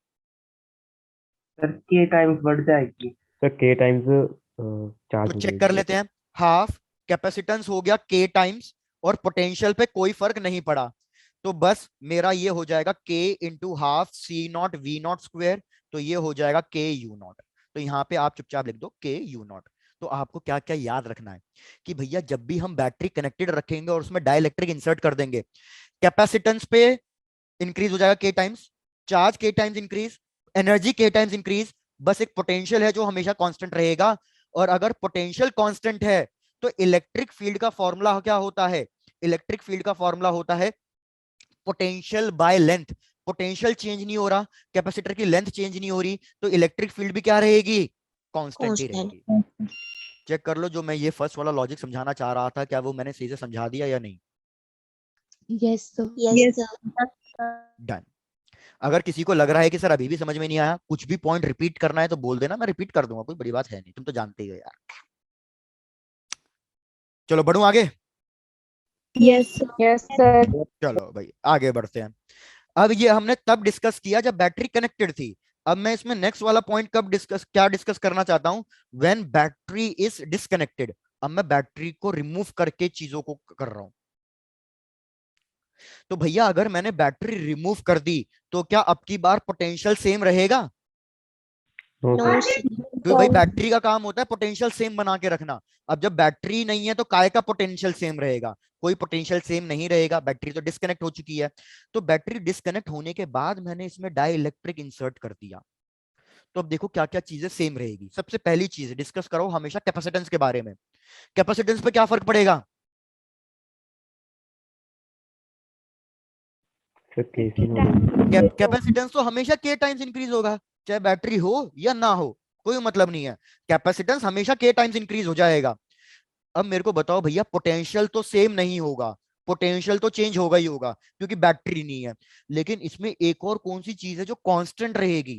सर k times बढ़ जाएगी. सर के टाइम्स चार्ज तो हो चेक कर जाएगी। लेते हैं। हाफ कैपेसिटेंस हो गया के टाइम्स, और पोटेंशियल पे कोई फर्क नहीं पड़ा, तो बस मेरा ये हो जाएगा के into half C not V not square, तो ये हो जाएगा के यू नॉट। तो यहाँ पे आप चुपचाप लिख दो के यू नॉट। तो आपको क्या क्या याद रखना है कि भैया जब भी हम बैटरी कनेक्टेड रखेंगे और उसमें डाइलेक्ट्रिक इंसर्ट कर देंगे, कैपेसिटेंस पे इंक्रीज हो जाएगा के टाइम्स, चार्ज के टाइम्स इंक्रीज, एनर्जी के टाइम्स इंक्रीज, बस एक पोटेंशियल है जो हमेशा कांस्टेंट रहेगा। और अगर पोटेंशियल कांस्टेंट है तो इलेक्ट्रिक फील्ड का फॉर्मूला क्या होता है? इलेक्ट्रिक फील्ड का फॉर्मूला होता है potential by length. Potential change नहीं हो रहा, कैपेसिटर की लेंथ चेंज नहीं हो रही, तो इलेक्ट्रिक फील्ड भी क्या रहेगी? कांस्टेंट ही Constant. रहेगी। चेक कर लो, जो मैं ये फर्स्ट वाला लॉजिक समझाना चाह रहा था, क्या वो मैंने सही से समझा दिया या नहीं? Yes, sir. Yes, sir. Done. अगर किसी को लग रहा है कि सर अभी भी समझ में नहीं आया, कुछ भी पॉइंट रिपीट करना है तो बोल देना, मैं रिपीट कर दूंगा, कोई बड़ी बात है नहीं, तुम तो जानते ही हो यार। चलो बढ़ूं आगे। Yes, sir. Yes, sir. चलो भाई आगे बढ़ते हैं। अब ये हमने तब डिस्कस किया जब बैटरी कनेक्टेड थी। अब मैं इसमें नेक्स्ट वाला पॉइंट कब डिस्कस करना चाहता हूं? When battery is disconnected. अब मैं बैटरी को रिमूव करके चीजों को कर रहा हूं। तो भैया अगर मैंने बैटरी रिमूव कर दी तो क्या अब की बार पोटेंशियल सेम रहेगा? नो No, सर। sir. क्योंकि भाई बैटरी का काम होता है पोटेंशियल सेम बना के रखना। अब जब बैटरी नहीं है तो काय का पोटेंशियल सेम रहेगा? कोई पोटेंशियल सेम नहीं रहेगा, बैटरी तो डिस्कनेक्ट हो चुकी है। तो बैटरी डिस्कनेक्ट होने के बाद मैंने इसमें डाई इलेक्ट्रिक इंसर्ट कर दिया, तो अब देखो क्या क्या चीजें सेम रहेगी। सबसे पहली चीज डिस्कस करो हमेशा कैपेसिटेंस के बारे में। कैपेसिटेंस पे क्या फर्क पड़ेगा? Sir KC not. कैपेसिटेंस तो हमेशा के टाइम्स इंक्रीज होगा, चाहे बैटरी हो या ना हो, कोई मतलब नहीं है। कैपेसिटेंस हमेशा के टाइम्स इंक्रीज हो जाएगा। अब मेरे को बताओ भैया, पोटेंशियल तो सेम नहीं होगा, पोटेंशियल तो चेंज होगा ही होगा क्योंकि बैटरी नहीं है। लेकिन इसमें एक और कौन सी चीज है जो कांस्टेंट रहेगी?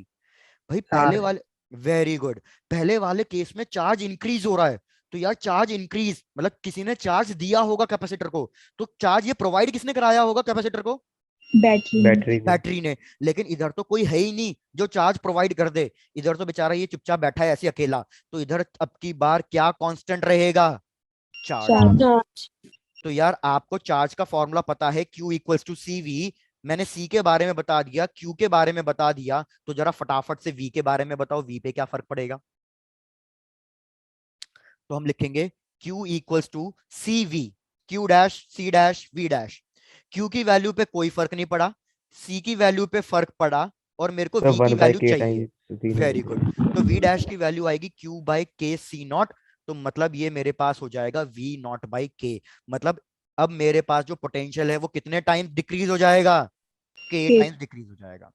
भाई पहले चार्ज। वाले, वेरी गुड, पहले वाले केस में चार्ज इंक्रीज हो रहा है, तो यार चार्ज इंक्रीज मतलब किसी ने चार्ज दिया होगा कैपेसिटर को, तो चार्ज ये प्रोवाइड किसने कराया होगा कैपेसिटर को? Battery. बैटरी से। बैटरी ने। लेकिन इधर तो कोई है ही नहीं जो चार्ज प्रोवाइड कर दे, इधर तो बेचारा ये चुपचाप बैठा है ऐसे अकेला, तो इधर अब की बार क्या कांस्टेंट रहेगा? चार्ज। Charge. तो यार आपको चार्ज का फॉर्मूला पता है, Q equals to C V. मैंने C के बारे में बता दिया, Q के बारे में बता दिया, तो जरा फटाफट से V के बारे में बताओ, V पे क्या फर्क पड़ेगा? तो हम लिखेंगे Q equals to C V, Q dash C dash V dash. Q की वैल्यू पे कोई फर्क नहीं पड़ा, C की वैल्यू पे फर्क पड़ा, और मेरे को सर V की 1 बाय वैल्यू के चाहिए। Times very good. तो V डैश की वैल्यू आएगी Q बाई के सी नॉट, तो मतलब ये मेरे पास हो जाएगा V नॉट बाई के। मतलब अब मेरे पास जो पोटेंशियल है वो कितने टाइम डिक्रीज हो जाएगा? के K. टाइम्स डिक्रीज हो जाएगा।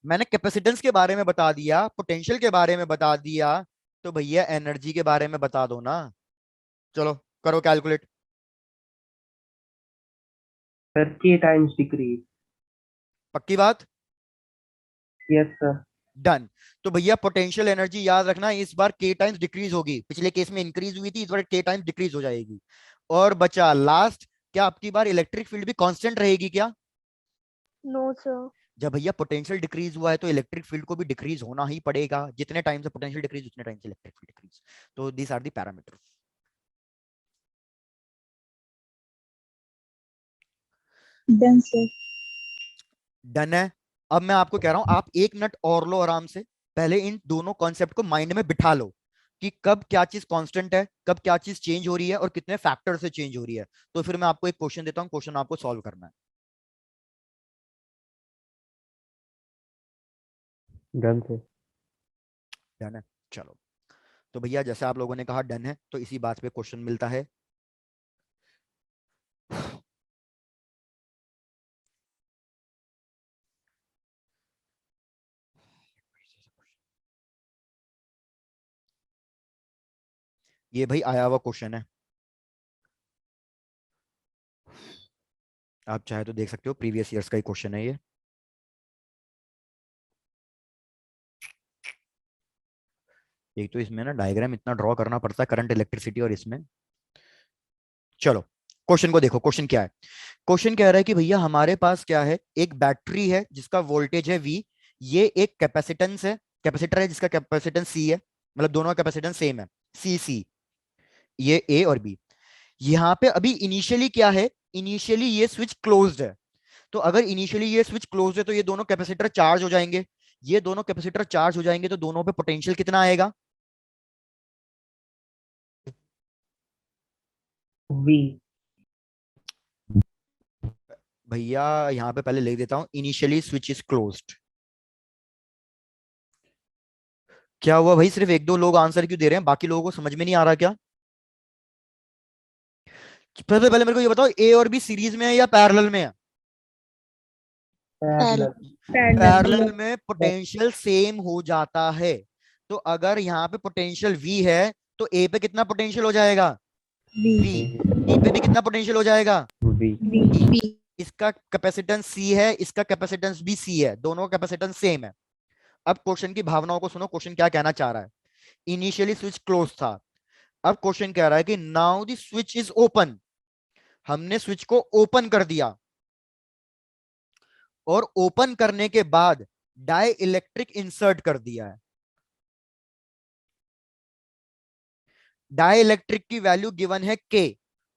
मैंने कैपेसिटेंस के बारे में बता दिया, पोटेंशियल के बारे में बता दिया, तो भैया एनर्जी के बारे में बता दो ना। चलो करो calculate. Sir, K times decrease. पक्की बात? Yes, sir. डन। तो भैया पोटेंशियल एनर्जी याद रखना, इस बार के टाइम्स डिक्रीज होगी, पिछले केस में इंक्रीज हुई थी, इस बार के टाइम्स डिक्रीज हो जाएगी। और बचा लास्ट, क्या आपकी बार इलेक्ट्रिक फील्ड भी कांस्टेंट रहेगी क्या? No, sir. जब भैया पोटेंशियल डिक्रीज हुआ है तो इलेक्ट्रिक फील्ड को भी डिक्रीज होना ही पड़ेगा, जितने टाइम से पोटेंशियल डिक्रीज उतने टाइम से इलेक्ट्रिक फील्ड डिक्रीज। तो these are the parameters. Done, sir. Done है। अब मैं आपको कह रहा हूं आप एक मिनट और लो आराम से, पहले इन दोनों कॉन्सेप्ट को माइंड में बिठा लो कि कब क्या चीज कांस्टेंट है, कब क्या चीज चेंज हो रही है, और कितने फैक्टर से चेंज हो रही है। तो फिर मैं आपको एक क्वेश्चन देता हूं, क्वेश्चन आपको सॉल्व करना है। Done sir. डन है। चलो, तो भैया जैसे आप लोगों ने कहा डन है, तो इसी बात पे क्वेश्चन मिलता है। ये भाई आया हुआ क्वेश्चन है, आप चाहे तो देख सकते हो, प्रीवियस ईयर्स का ही क्वेश्चन है ये। एक तो इसमें ना डायग्राम इतना ड्रॉ करना पड़ता है करंट इलेक्ट्रिसिटी, और इसमें चलो क्वेश्चन को देखो। क्वेश्चन क्या है? क्वेश्चन कह रहा है कि भैया हमारे पास क्या है, एक बैटरी है जिसका वोल्टेज है V, ये एक कैपेसिटेंस है, कैपेसिटर है जिसका कैपेसिटेंस C है, मतलब दोनों का कैपेसिटेंस सेम है, सी सी, ये ए और बी। यहाँ पे अभी इनिशियली क्या है, इनिशियली ये स्विच क्लोज्ड है, तो अगर इनिशियली ये स्विच क्लोज्ड है तो ये दोनों कैपेसिटर चार्ज हो जाएंगे, ये दोनों कैपेसिटर चार्ज हो जाएंगे तो दोनों पे पोटेंशियल कितना आएगा? V। भैया यहाँ पे पहले लिख देता हूं, इनिशियली स्विच इज क्लोज्ड। क्या हुआ भाई, सिर्फ एक दो लोग आंसर क्यों दे रहे हैं, बाकी लोगों को समझ में नहीं आ रहा क्या? सबसे पहले मेरे को ये बताओ, ए और बी सीरीज में है या पैरेलल में है? पैरेलल। पैरेलल में पोटेंशियल सेम हो जाता है, तो अगर यहाँ पे पोटेंशियल V है तो ए पे कितना पोटेंशियल हो जाएगा? V। बी पे भी कितना पोटेंशियल हो जाएगा? V। इसका कैपेसिटेंस C है, इसका कैपेसिटेंस भी C है, दोनों का कैपेसिटेंस सेम है। अब क्वेश्चन की भावनाओं को सुनो, क्वेश्चन क्या कहना चाह रहा है। इनिशियली स्विच क्लोज था, अब क्वेश्चन कह रहा है कि now the switch is open, हमने स्विच को ओपन कर दिया, और ओपन करने के बाद डाई इलेक्ट्रिक इंसर्ट कर दिया है। डाई इलेक्ट्रिक की वैल्यू गिवन है K।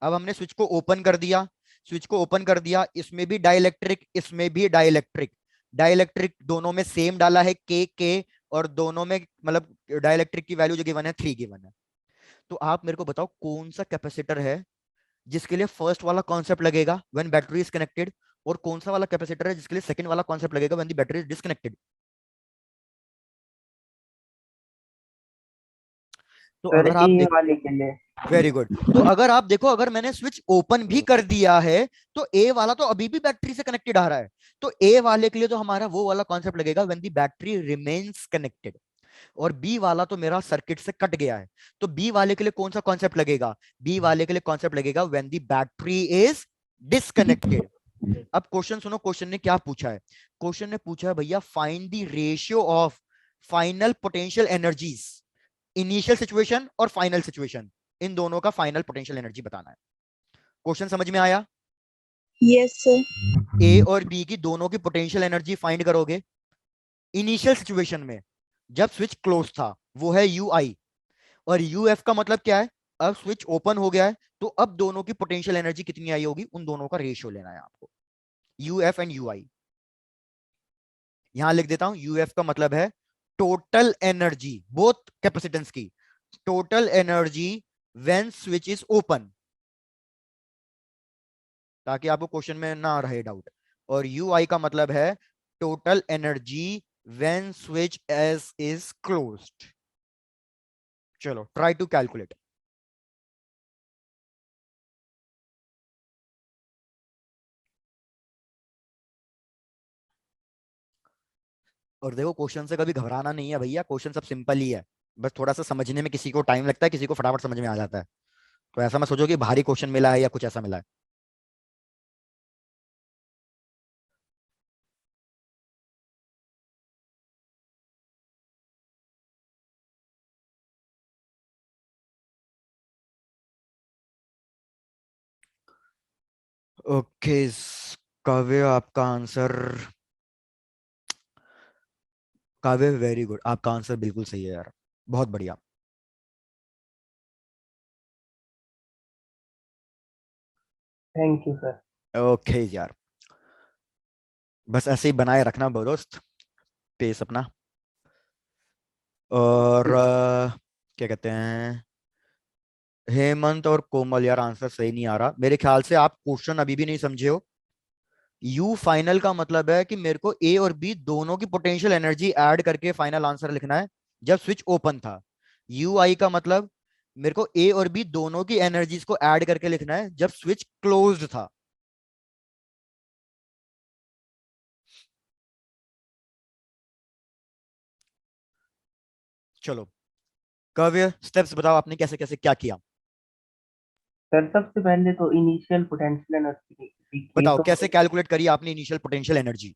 अब हमने स्विच को ओपन कर दिया, स्विच को ओपन कर दिया, इसमें भी डाई इलेक्ट्रिक, इसमें भी डाई इलेक्ट्रिक, डाई इलेक्ट्रिक दोनों में सेम डाला है K, और दोनों में मतलब डाई इलेक्ट्रिक की वैल्यू जो गिवन है 3 गिवन है। तो आप मेरे को बताओ कौन सा कैपेसिटर है जिसके लिए फर्स्ट वाला कॉन्सेप्ट लगेगा व्हेन बैटरी इज कनेक्टेड, और कौन सा वाला कैपेसिटर है जिसके लिए सेकंड वाला कॉन्सेप्ट लगेगा when the battery is disconnected? तो सर अगर आप ए देखो, वाले के लिए। वेरी गुड, तो अगर आप देखो, अगर मैंने स्विच ओपन भी कर दिया है तो ए वाला तो अभी भी बैटरी से कनेक्टेड आ रहा है, तो ए वाले के लिए तो हमारा वो वाला कॉन्सेप्ट लगेगा when the battery remains connected, और बी वाला तो मेरा सर्किट से कट गया है, तो बी वाले के लिए कौन सा कॉन्सेप्ट लगेगा? बी वाले के लिए कॉन्सेप्ट लगेगा when the battery is disconnected. अब क्वेश्चन सुनो, क्वेश्चन ने क्या पूछा है, क्वेश्चन ने पूछा है भैया find the ratio of final potential energies, initial situation और फाइनल सिचुएशन, इन दोनों का फाइनल पोटेंशियल एनर्जी बताना है। क्वेश्चन समझ में आया? Yes, sir. ए और बी की दोनों की पोटेंशियल एनर्जी फाइंड करोगे इनिशियल सिचुएशन में जब स्विच क्लोज था, वो है यू आई, और यू एफ का मतलब क्या है, अब स्विच ओपन हो गया है तो अब दोनों की पोटेंशियल एनर्जी कितनी आई होगी, उन दोनों का रेशियो लेना है आपको, यू एफ एंड यू आई। यहां लिख देता हूं, यू एफ का मतलब है टोटल एनर्जी बोथ कैपेसिटेंस की, total energy when switch is open, ताकि आपको क्वेश्चन में ना रहे डाउट, और यू आई का मतलब है total energy when switch as is closed. चलो ट्राई टू कैलकुलेट। और देखो क्वेश्चन से कभी घबराना नहीं है भैया, क्वेश्चन सब सिंपल ही है, बस थोड़ा सा समझने में किसी को टाइम लगता है, किसी को फटाफट समझ में आ जाता है, तो ऐसा मत सोचो कि भारी क्वेश्चन मिला है या कुछ ऐसा मिला है। ओके, काव्य आपका आंसर, काव्य वेरी गुड, आपका आंसर बिल्कुल सही है यार, बहुत बढ़िया। Thank you sir. ओके यार, बस ऐसे ही बनाए रखना दोस्त पेस अपना। और क्या कहते हैं, हेमंत और कोमल, यार आंसर सही नहीं आ रहा मेरे ख्याल से, आप क्वेश्चन अभी भी नहीं समझे हो। यू फाइनल का मतलब है कि मेरे को ए और बी दोनों की पोटेंशियल एनर्जी ऐड करके फाइनल आंसर लिखना है जब स्विच ओपन था। यू आई का मतलब मेरे को ए और बी दोनों की एनर्जीज को ऐड करके लिखना है जब स्विच क्लोज्ड था। चलो काव्य, स्टेप्स बताओ आपने कैसे कैसे क्या किया, सर सबसे पहले तो इनिशियल पोटेंशियल एनर्जी सीखी, बताओ तो कैसे कैलकुलेट करी आपने initial potential energy?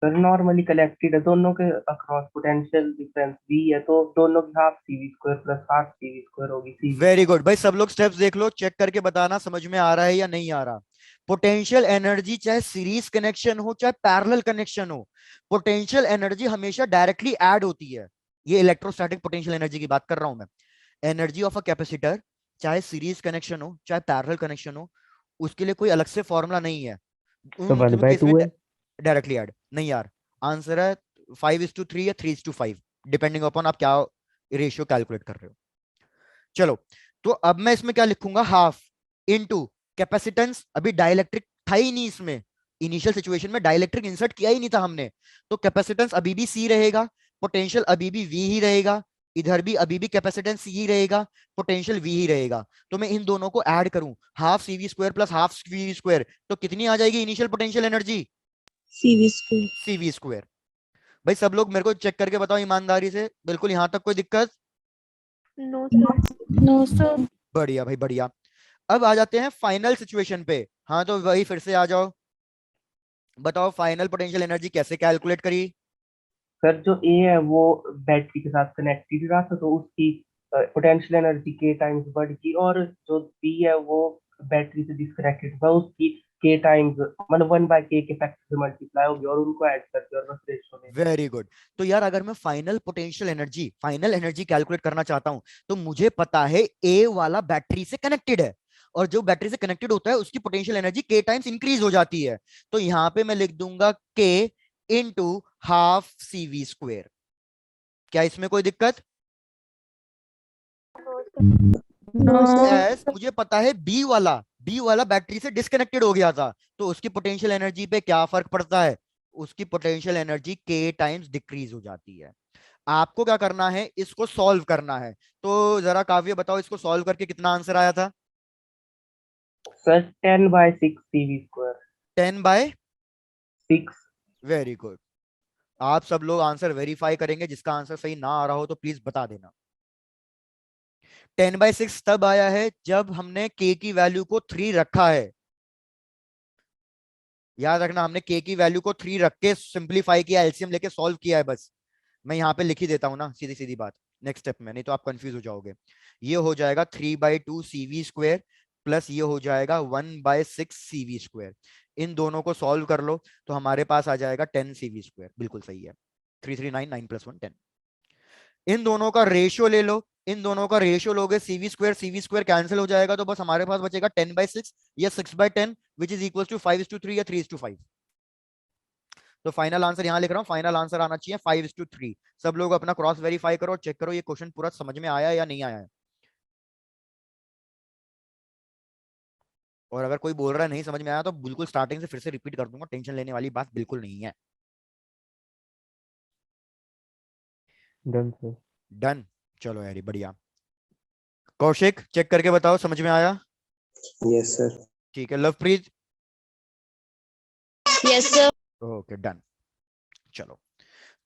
Sir normally collected है दोनों के अक्रॉस, पोटेंशियल डिफरेंस V है तो दोनों की half CV square plus half CV square होगी CV। वेरी गुड भाई, सब लोग स्टेप्स देख लो, चेक करके बताना समझ में आ रहा है या नहीं आ रहा। पोटेंशियल एनर्जी चाहे सीरीज कनेक्शन हो चाहे पैरेलल कनेक्शन हो, पोटेंशियल एनर्जी हमेशा डायरेक्टली ऐड होती है, ये इलेक्ट्रोस्टैटिक पोटेंशियल एनर्जी की बात कर रहा हूं मैं। एनर्जी ऑफ अ कैपेसिटर, चाहे सीरीज कनेक्शन हो चाहे पैरेलल कनेक्शन हो, उसके लिए कोई अलग से फॉर्मूला नहीं है। तो उन 1/2 केस में है। डायरेक्टली ऐड नहीं यार। आंसर है 5:3 या 3:5, डिपेंडिंग अपॉन आप क्या रेशियो कैलकुलेट कर रहे हो। चलो, तो अब मैं इसमें क्या लिखूंगा, हाफ इनटू कैपेसिटेंस। अभी डाइलेक्ट्रिक था ही नहीं इसमें, इनिशियल सिचुएशन में डाइलेक्ट्रिक इंसर्ट किया ही नहीं था हमने, तो कैपेसिटेंस अभी भी सी रहेगा, पोटेंशियल अभी भी वी ही रहेगा, इधर भी अभी भी कैपेसिटेंस सी ही रहेगा, पोटेंशियल वी ही रहेगा। तो मैं इन दोनों को ऐड करूं, half CV square plus half V square, तो कितनी आ जाएगी initial potential energy, CV square. CV square. भाई सब लोग मेरे को चेक करके बताओ ईमानदारी से, बिल्कुल यहां तक कोई दिक्कत? No, sir. No, sir. बढ़िया भाई बढ़िया। अब आ जाते हैं फाइनल सिचुएशन पे। हाँ तो वही फिर से आ जाओ, बताओ फाइनल पोटेंशियल एनर्जी कैसे कैलकुलेट करी? सर जो ए है वो बैटरी के साथ कनेक्टेड रहा था, तो उसकी पोटेंशियल एनर्जी के टाइम्स बढ़ गई, और जो बी है वो बैटरी से डिस्कनेक्टेड था, उसकी के टाइम्स मतलब 1/k के फैक्टर से मल्टीप्लाई होगी, और उनको ऐड करके और बस रेशो में। Very good. तो यार अगर मैं final potential energy, final energy calculate करना चाहता हूं, तो मुझे पता है ए वाला बैटरी से कनेक्टेड है, और जो बैटरी से कनेक्टेड होता है उसकी पोटेंशियल एनर्जी के टाइम्स इंक्रीज हो जाती है। तो यहां पे मैं लिख दूंगा के इंटू हाफ सीवी स्क्वेयर। क्या इसमें कोई दिक्कत? No, sir. एस मुझे पता है बी वाला बैटरी से डिस्कनेक्टेड हो गया था, तो उसकी पोटेंशियल एनर्जी पे क्या फर्क पड़ता है, उसकी पोटेंशियल एनर्जी के टाइम्स डिक्रीज हो जाती है। आपको क्या करना है, इसको सॉल्व करना है। तो जरा काव्य बताओ, इसको सॉल्व करके कितना आंसर आया था? Sir 10/6 CV square 10/6। 6। Very good. आप सब लोग आंसर वेरीफाई करेंगे, जिसका आंसर सही ना आ रहा हो तो प्लीज बता देना। 10/6 तब आया है जब हमने के की वैल्यू को 3 रखा है। याद रखना, हमने के की वैल्यू को 3 रख के सिंप्लीफाई किया, एलसीएम लेके सॉल्व किया है बस। मैं यहाँ पे लिख ही देता हूँ ना, सीधी सीधी बात नेक्स्ट स्टेप में, नहीं तो आप कंफ्यूज हो जाओगे। ये हो जाएगा 3/2 सीवी स्क्वायर प्लस ये हो जाएगा 1/6 सीवी स्क्वायर। इन दोनों को सॉल्व कर लो तो हमारे पास आ जाएगा 10 सीवी स्क्वायर। बिल्कुल सही है, 339, 9 + 1 10। इन दोनों का रेशियो ले लो, इन दोनों का रेशियो लोगे, सीवी स्क्वायर कैंसिल हो जाएगा, तो बस हमारे पास बचेगा 10/6 या 6/10 विच इज इक्वल टू 5:3 या 3:5। तो फाइनल आंसर यहां लिख रहा हूं, फाइनल आंसर आना चाहिए 5:3। सब लोग अपना क्रॉस वेरीफाई करो और चेक करो ये क्वेश्चन पूरा समझ में आया या नहीं आया है। और अगर कोई बोल रहा है नहीं समझ में आया तो बिल्कुल स्टार्टिंग से फिर से रिपीट कर दूंगा, टेंशन लेने वाली बात बिल्कुल नहीं है। Done sir. डन। चलो यार बढ़िया। कौशिक चेक करके बताओ समझ में आया? Yes sir. ठीक है, Lovepreet? Yes, sir. Okay done. चलो,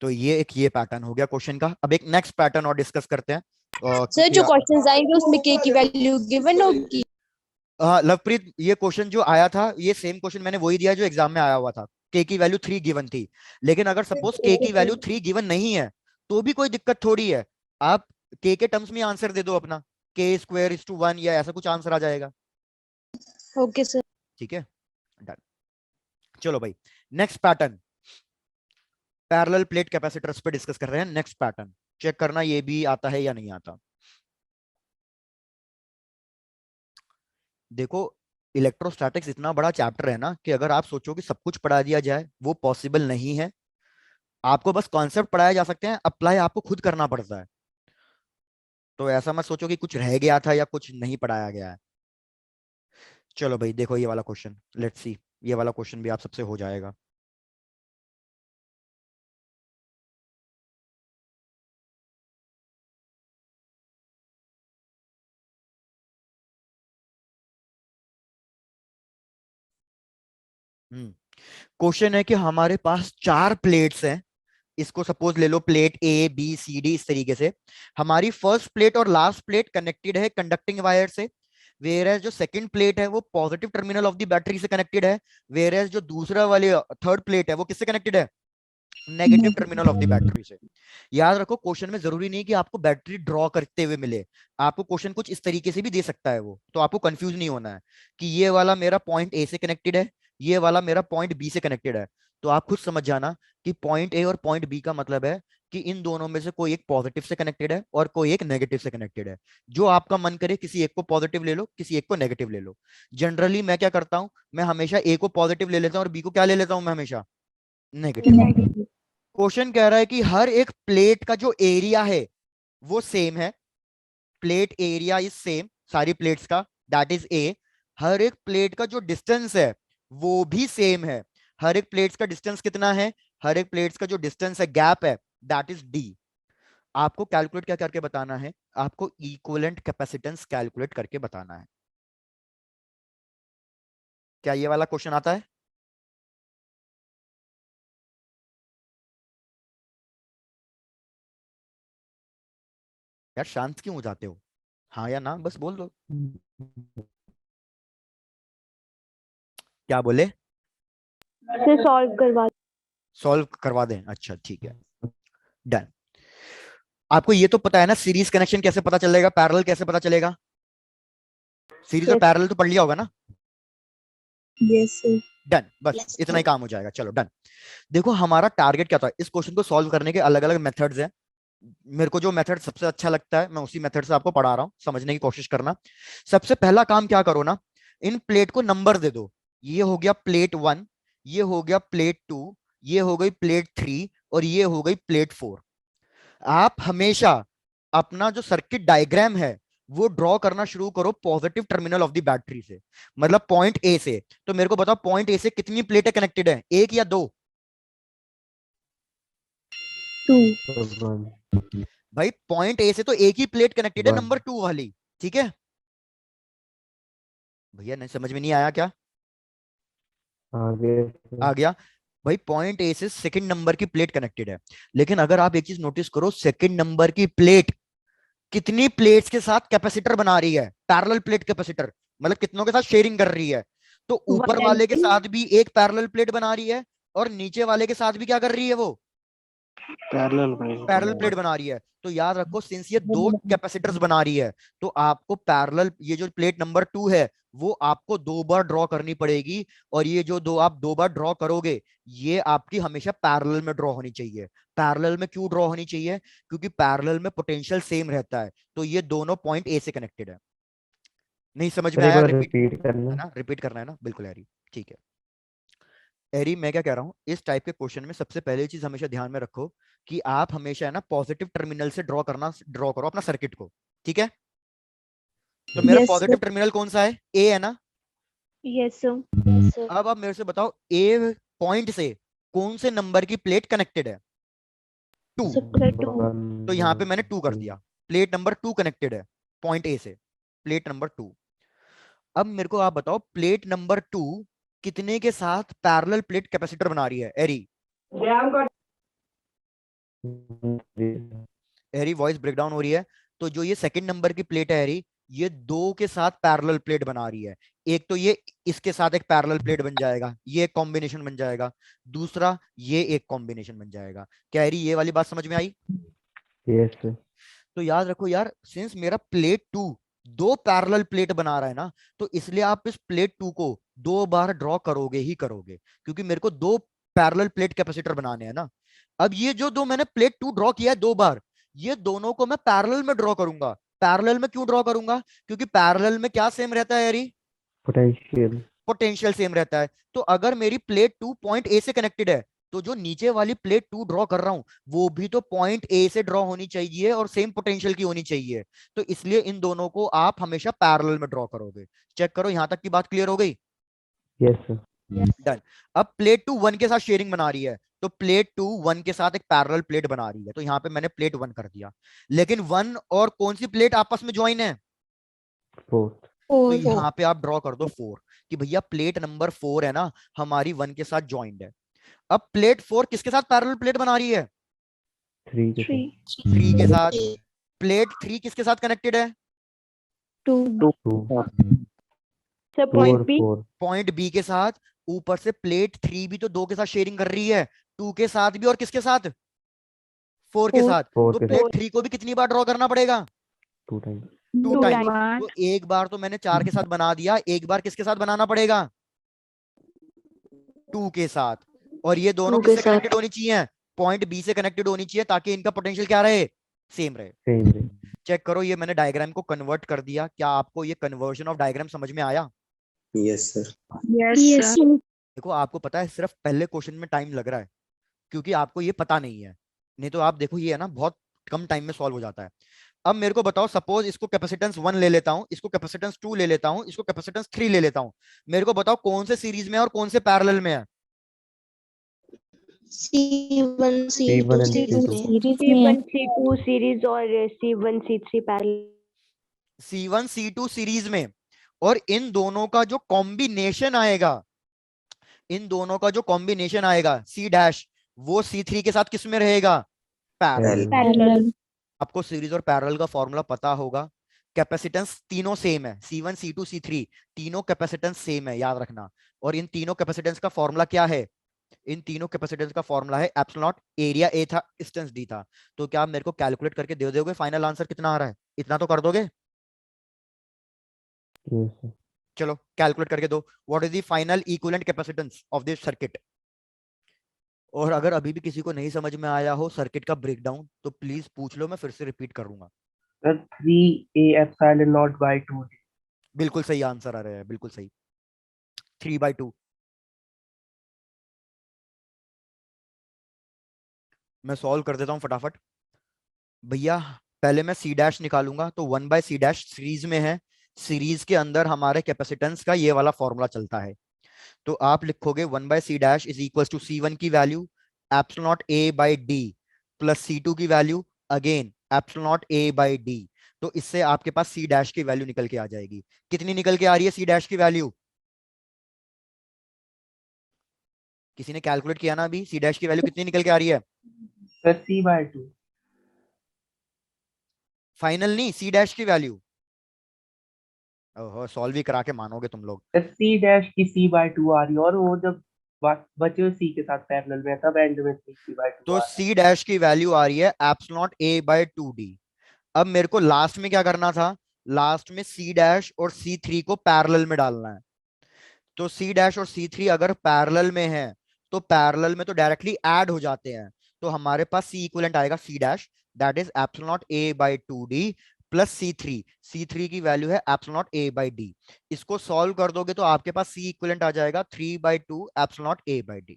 तो ये पैटर्न हो गया क्वेश्चन का। अब एक नेक्स्ट पैटर्न और डिस्कस करते हैं। सर क्योंकि जो क्वेश्चंस आएंगे उसमें के की वैल्यू गिवन होगी। हाँ लवप्रीत, ये क्वेश्चन जो आया था ये सेम क्वेश्चन मैंने वही दिया जो एग्जाम में आया हुआ था। के की वैल्यू 3 गिवन थी, लेकिन अगर सपोज के की वैल्यू 3 गिवन नहीं है तो भी कोई दिक्कत थोड़ी है। आप के टर्म्स में आंसर दे दो अपना, k² = 1 या ऐसा कुछ आंसर आ जाएगा। Okay sir. ठीक है डन। चलो भाई, next pattern parallel plate capacitors पे डिस्कस कर रहे हैं। नेक्स्ट पैटर्न चेक करना ये भी आता है या नहीं आता। देखो, इलेक्ट्रोस्टैटिक्स इतना बड़ा चैप्टर है ना कि अगर आप सोचो कि सब कुछ पढ़ा दिया जाए वो पॉसिबल नहीं है। आपको बस कॉन्सेप्ट पढ़ाए जा सकते हैं, अप्लाई आपको खुद करना पड़ता है। तो ऐसा मत सोचो कि कुछ रह गया था या कुछ नहीं पढ़ाया गया है। चलो भाई देखो ये वाला क्वेश्चन, लेट्स सी, ये वाला क्वेश्चन भी आप सबसे हो जाएगा। क्वेश्चन है कि हमारे पास 4 प्लेट्स हैं। इसको सपोज ले लो plate A B C D, इस तरीके से। हमारी फर्स्ट प्लेट और लास्ट प्लेट कनेक्टेड है कंडक्टिंग वायर से, वेयर जो सेकंड प्लेट है वो positive terminal of the battery से कनेक्टेड है, वेयर जो दूसरा वाली थर्ड प्लेट है वो किससे कनेक्टेड है, negative terminal of the battery से। याद रखो क्वेश्चन में जरूरी नहीं कि आपको बैटरी ड्रॉ करते हुए मिले, आपको क्वेश्चन कुछ इस तरीके से भी दे सकता है वो, तो आपको कंफ्यूज नहीं होना है कि ये वाला मेरा पॉइंट ए से कनेक्टेड है, ये वाला मेरा पॉइंट बी से कनेक्टेड है। तो आप खुद समझ जाना कि पॉइंट ए और पॉइंट बी का मतलब है कि इन दोनों में से कोई एक पॉजिटिव से कनेक्टेड है और कोई एक नेगेटिव से कनेक्टेड है। जो आपका मन करे किसी एक को पॉजिटिव ले लो, किसी एक को नेगेटिव ले लो। जनरली मैं क्या करता हूं, मैं हमेशा ए को पॉजिटिव ले लेता हूं और बी को क्या ले लेता हूं मैं हमेशा, नेगेटिव। Negative. क्वेश्चन कह रहा है कि हर एक प्लेट का जो एरिया है वो सेम है, प्लेट एरिया इज सेम सारी प्लेट्स का, दैट इज ए। हर एक प्लेट का जो डिस्टेंस है वो भी सेम है। हर एक प्लेट्स का डिस्टेंस कितना है, हर एक प्लेट्स का जो डिस्टेंस है, गैप है, दैट इज डी। आपको कैलकुलेट क्या करके बताना है, आपको इक्विवेलेंट कैपेसिटेंस कैलकुलेट करके बताना है। क्या ये वाला क्वेश्चन आता है? यार शांत क्यों हो जाते हो, हाँ या ना बस बोल दो। क्या बोले? से सॉल्व करवा सॉल्व करवा दें, अच्छा ठीक है, डन। आपको ये तो पता है ना सीरीज कनेक्शन कैसे पता चलेगा, पैरेलल कैसे पता चलेगा? सीरीज और Yes. पैरेलल तो पढ़ लिया होगा ना। Yes, sir. डन, बस इतना ही काम हो जाएगा, चलो डन। देखो हमारा टारगेट क्या था, इस क्वेश्चन को सॉल्व करने के अलग अलग मेथड्स हैं। मेरे को जो मेथड सबसे अच्छा लगता है मैं उसी मेथड से आपको पढ़ा रहा हूं, समझने की कोशिश करना। सबसे पहला काम क्या करो ना, इन प्लेट को नंबर दे दो। ये हो गया प्लेट 1, ये हो गया प्लेट 2, ये हो गई प्लेट 3 और ये हो गई प्लेट 4। आप हमेशा अपना जो सर्किट डायग्राम है वो ड्रॉ करना शुरू करो positive terminal of the battery से, मतलब पॉइंट ए से। तो मेरे को बताओ पॉइंट ए से कितनी प्लेटें कनेक्टेड है, एक या दो? 2. भाई पॉइंट ए से तो एक ही प्लेट कनेक्टेड है, One. नंबर 2 वाली, ठीक है भैया? नहीं समझ में नहीं आया क्या? आगे आ गया। भाई पॉइंट ए से सेकंड नंबर की प्लेट कनेक्टेड है, लेकिन अगर आप एक चीज नोटिस करो, सेकंड नंबर की प्लेट कितनी प्लेट्स के साथ कैपेसिटर बना रही है, पैरेलल प्लेट कैपेसिटर, मतलब कितनों के साथ शेयरिंग कर रही है। तो ऊपर One वाले and के two. साथ भी एक पैरेलल प्लेट बना रही है और नीचे वाले के साथ भी क्या कर रही है, वो पैरेलल प्लेट बना रही है। तो याद रखो सिंस ये दो कैपेसिटर्स बना रही है, तो आपको पैरेलल, ये जो प्लेट नंबर 2 है वो आपको 2 बार ड्रॉ करनी पड़ेगी। और ये जो दो आप 2 बार ड्रॉ करोगे ये आपकी हमेशा पैरेलल में ड्रॉ होनी चाहिए। पैरेलल में क्यों ड्रॉ होनी चाहिए? क्योंकि पैरेलल में पोटेंशियल सेम रहता है, तो ये दोनों पॉइंट ए से कनेक्टेड है। नहीं समझ में सर एक आया? बार रिपीट रिपीट करना। है ना, रिपीट करना है ना, बिल्कुल यारी, ठीक है। एरी मैं क्या कह रहा हूँ, इस टाइप के क्वेश्चन में सबसे पहले चीज हमेशा ध्यान में रखो कि आप हमेशा है ना पॉजिटिव टर्मिनल से ड्रॉ करो अपना सर्किट को, ठीक है? तो मेरा Yes, पॉजिटिव sir. टर्मिनल कौन सा है, ए है ना। Yes, sir. Yes, sir. अब आप मेरे से बताओ ए पॉइंट से कौन से नंबर की प्लेट कनेक्टेड है, 2। So, plate 2. तो यहाँ पे मैंने 2 कर दिया, प्लेट नंबर 2 कनेक्टेड है पॉइंट ए से, प्लेट नंबर 2। अब मेरे को आप बताओ प्लेट नंबर 2 कितने के साथ पैरेलल प्लेट कैपेसिटर बना रही है, एरी? एरी वॉइस ब्रेकडाउन हो रही है। तो जो ये सेकंड नंबर की प्लेट है एरी, ये 2 के साथ पैरेलल प्लेट बना रही है। एक तो ये इसके साथ एक पैरेलल प्लेट बन जाएगा, ये एक कॉम्बिनेशन बन जाएगा, दूसरा ये एक कॉम्बिनेशन बन जाएगा। क्या एरी ये वाली बात समझ में आई? Yes sir. तो याद रखो यार, सिंस मेरा प्लेट 2 2 पैरेलल प्लेट बना रहा है ना, तो इसलिए आप इस प्लेट 2 को 2 बार ड्रॉ करोगे ही करोगे, क्योंकि मेरे को 2 पैरेलल प्लेट कैपेसिटर बनाने हैं ना। अब ये जो दो मैंने प्लेट 2 ड्रॉ किया है 2 बार, ये दोनों को मैं पैरेलल में ड्रॉ करूंगा। पैरेलल में क्यों ड्रॉ करूंगा? क्योंकि पैरेलल में क्या सेम रहता है यारी? पोटेंशियल। पोटेंशियल सेम रहता है। तो अगर मेरी प्लेट 2 पॉइंट ए से कनेक्टेड है, तो जो नीचे वाली प्लेट 2 ड्रॉ कर रहा हूं वो भी तो पॉइंट ए से ड्रॉ होनी चाहिए और सेम पोटेंशियल की होनी चाहिए। तो इसलिए इन दोनों को आप हमेशा पैरेलल में ड्रॉ करोगे। चेक करो यहां तक की बात क्लियर हो गई? Yes sir. डन। अब प्लेट 2 1 के साथ शेयरिंग बना रही है, तो प्लेट 2 1 के साथ एक पैरेलल प्लेट बना रही है, तो यहां पे मैंने प्लेट 1 कर दिया। लेकिन 1 और कौन सी प्लेट आपस में ज्वाइन है? फोर्थ। तो 4. यहाँ पे आप ड्रॉ कर दो 4, कि भैया प्लेट नंबर 4 है ना हमारी 1 के साथ ज्वाइंट है। अब प्लेट 4 किसके साथ पैरेलल प्लेट बना रही है? 3 के 3. 3 के साथ। प्लेट 3 किसके साथ कनेक्टेड है? 2. 2 Sir, 4 point B. 4 point B के साथ। ऊपर से प्लेट 3 भी तो 2 के साथ शेयरिंग कर रही है, 2 के साथ भी और किसके साथ? 4 के 4. साथ। 4 तो के प्लेट 3 को भी कितनी बार ड्रॉ करना पड़ेगा? 2 टाइम। 2 2 टाइम। times. तो एक बार तो मैंने 4 के साथ बना दिया, एक बार किसके साथ बनाना पड़ेगा? 2 के साथ। और ये दोनों 2 के किससे साथ. कनेक्टेड होनी चाहिए? पॉइंट बी से कनेक्टेड होनी चाहिए ताकि इनका पोटेंशियल क्या रहे, सेम रहे। सेम रे। चेक करो, ये मैंने डायग्राम को कन्वर्ट कर दिया, क्या आपको ये कन्वर्जन ऑफ डायग्राम समझ में आया? Yes sir. Yes, sir. देखो आपको पता है सिर्फ पहले क्वेश्चन में टाइम लग रहा है क्योंकि आपको ये पता नहीं है, नहीं तो आप देखो ये है ना बहुत कम टाइम में सॉल्व हो जाता है। अब मेरे को बताओ, सपोज इसको कैपेसिटेंस 1 ले लेता हूं, इसको कैपेसिटेंस 2 ले लेता हूं, इसको कैपेसिटेंस 3 ले लेता हूं, मेरे को बताओ कौन से सीरीज में है और कौन से पैरेलल में है? C1 C1 and C2 C2 Series C1 C2 series और C1 C3 parallel. C1 C2 series में, और इन दोनों का जो कॉम्बिनेशन आएगा, इन दोनों का जो कॉम्बिनेशन आएगा C डैश, वो C3 के साथ किस में रहेगा, पैरेलल। Parallel. आपको सीरीज और पैरेलल का फॉर्मूला पता होगा। कैपेसिटेंस तीनों सेम है, C1 C2 C3 तीनों कैपेसिटेंस सेम है, याद रखना। और इन तीनों कैपेसिटेंस का फॉर्मूला क्या है, इन तीनों कैपेसिटेंस का फॉर्मूला है एप्सिलॉन नॉट, एरिया ए था, डिस्टेंस डी था। तो क्या आप मेरे को कैलकुलेट करके दे दोगे फाइनल आंसर कितना आ रहा है? इतना तो कर दोगे? Yes, sir. चलो कैलकुलेट करके दो, what is the final equivalent capacitance of this circuit. और अगर अभी भी किसी को नहीं समझ में आया हो सर्किट का ब्रेकडाउन तो प्लीज पूछ लो, मैं फिर से रिपीट करूंगा। Sir 3a epsilon naught by 2. बिल्कुल सही आंसर आ रहा है, बिल्कुल सही, 3/2। मैं सॉल्व कर देता हूं फटाफट भैया। पहले मैं सी डैश निकालूंगा तो 1/c डैश सीरीज में है, सीरीज के अंदर हमारे कैपेसिटेंस का ये वाला फॉर्मूला चलता है। तो आप लिखोगे 1/c dash is equal to C1 की value epsilon not a by D plus C2 की value again epsilon not a by D. तो इससे आपके पास C डैश की वैल्यू निकल के आ जाएगी। कितनी निकल के आ रही है C डैश की वैल्यू? किसी ने कैलकुलेट किया ना अभी, C डैश की वैल्यू कितनी निकल के आ रही है? Sir C/2. फाइनल नहीं, C डैश की वैल्यू। ओहो, सॉल्व भी करा के मानोगे तुम लोग। सर C डैश की C/2 आ रही है, और वो जब बचे हुए C के साथ पैरेलल में है, तब एंड में C/2 तो आ रहा है। C डैश की वैल्यू आ रही है epsilon not a by 2d। अब मेरे को लास्ट में क्या करना था, लास्ट में C डैश और C3 को पैरेलल में डालना है। तो C डैश और C3 अगर पैरेलल में है तो पैरेलल में तो डायरेक्टली ऐड हो जाते हैं। तो हमारे पास C इक्विवेलेंट आएगा C dash, that is epsilon not a by 2d plus C3। C3 की वैल्यू है epsilon not a by d। इसको सॉल्व कर दोगे तो आपके पास C इक्विवेलेंट आ जाएगा 3/2 epsilon not a by d।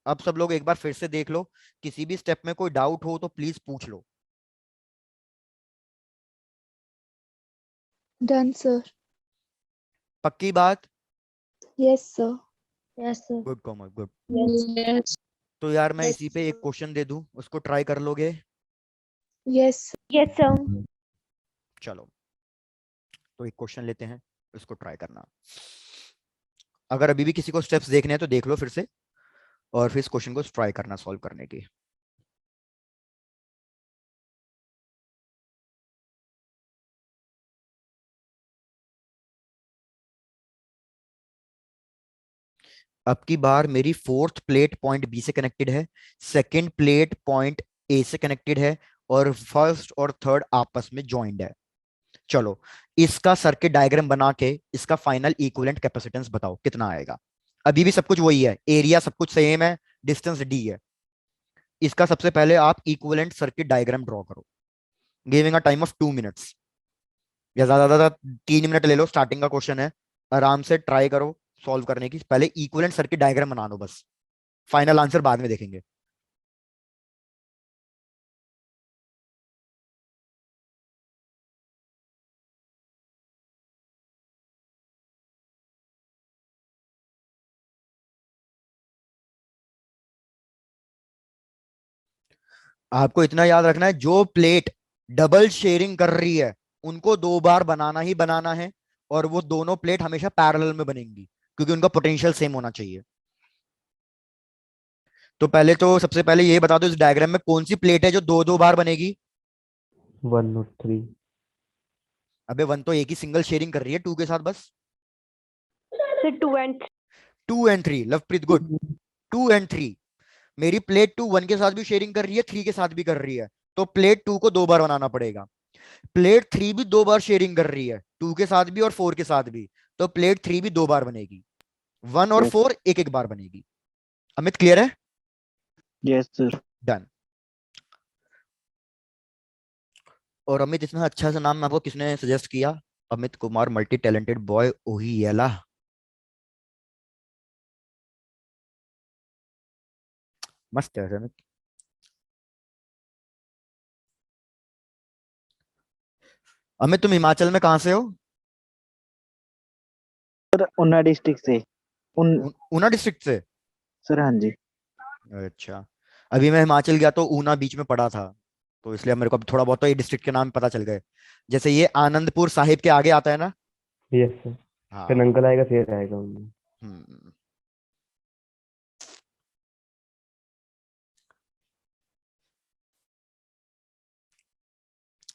अब सब लोग एक बार फिर से देख लो, किसी भी स्टेप में कोई डाउट हो तो प्लीज पूछ लो। Done, sir. पक्की बात? Yes, sir. Yes, sir. Good Komal, good. Yes. तो यार मैं Yes, इसी पे एक sir. क्वेश्चन दे दूं, उसको ट्राई कर लोगे? Yes. Yes, sir. चलो तो एक क्वेश्चन लेते हैं, उसको ट्राई करना। अगर अभी भी किसी को स्टेप्स देखने हैं तो देख लो फिर से, और फिर इस क्वेश्चन को ट्राई करना सॉल्व करने की। अब की बार मेरी फोर्थ प्लेट पॉइंट बी से कनेक्टेड है, सेकंड प्लेट पॉइंट ए से कनेक्टेड है, और फर्स्ट और थर्ड आपस में ज्वाइंट है। चलो इसका सर्किट डायग्राम बना के इसका फाइनल इक्विवेलेंट कैपेसिटेंस बताओ कितना आएगा। अभी भी सब कुछ वही है, एरिया सब कुछ सेम है, डिस्टेंस डी है। इसका सबसे पहले आप इक्विवेलेंट सर्किट डायग्राम ड्रॉ करो, giving a time of 2 minutes या ज्यादा ज्यादा 3 मिनट ले लो। स्टार्टिंग का क्वेश्चन है, आराम से ट्राई करो सॉल्व करने की। पहले इक्विवेलेंट सर्किट डायग्राम बना लो बस, फाइनल आंसर बाद में देखेंगे। आपको इतना याद रखना है, जो प्लेट डबल शेयरिंग कर रही है उनको 2 बार बनाना ही बनाना है, और वो दोनों प्लेट हमेशा पैरेलल में बनेंगी क्योंकि उनका पोटेंशियल सेम होना चाहिए। तो पहले तो सबसे पहले ये बता दो, इस डायग्राम में कौन सी प्लेट है जो 2-2 बार बनेगी? 1 और 3। अबे 1 तो एक ही सिंगल शेयरिंग कर रही है 2 के साथ बस। Sir, 2 and 2 and 3, Lovepreet good. 2 and 3, मेरी प्लेट 2 1 के साथ भी शेयरिंग कर रही है, 3 के साथ भी कर रही है, तो प्लेट 2 को 2 बार बनाना पड़ेगा। प्लेट 3 भी 2 बार शेयरिंग कर रही है, 2 के साथ भी और 4 के साथ भी, तो प्लेट 3 भी 2 बार बनेगी। 1 और 4 एक एक बार बनेगी। अमित क्लियर है? Yes sir. डन। और अमित, इतना अच्छा सा नाम आपको किसने सजेस्ट किया? Amit Kumar, multi talented boy, ओहिएला। मस्त है अमित। अमित, तुम हिमाचल में कहाँ से हो? सर ऊना डिस्ट्रिक्ट से। उन ऊना डिस्ट्रिक्ट से? सर हाँ जी। अच्छा। अभी मैं हिमाचल गया तो ऊना बीच में पड़ा था, तो इसलिए मेरे को अब थोड़ा बहुत तो ये डिस्ट्रिक्ट के नाम पता चल गए। जैसे ये आनंदपुर साहिब के आगे आता है ना। Yes sir. फिर हाँ। अंकल आएगा फिर आएगा उनमें। हम्म।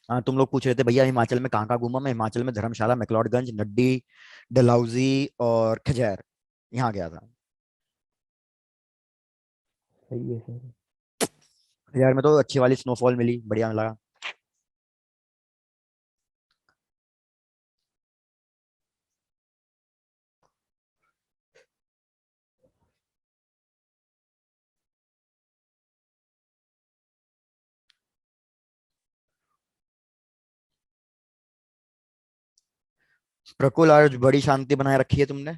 हाँ, तुम लोग पूछ रहे थे भैया हिमाचल में कहाँ कहाँ घूमा। मैं हिमाचल में धर्मशाला, मैक्लोडगंज, नड्डी, डलहौजी और खजैर, यहाँ गया था। सही है सर। खजैर में तो अच्छी वाली स्नोफॉल मिली, बढ़िया लगा। प्रकुल, आज बड़ी शांति बनाए रखी है तुमने।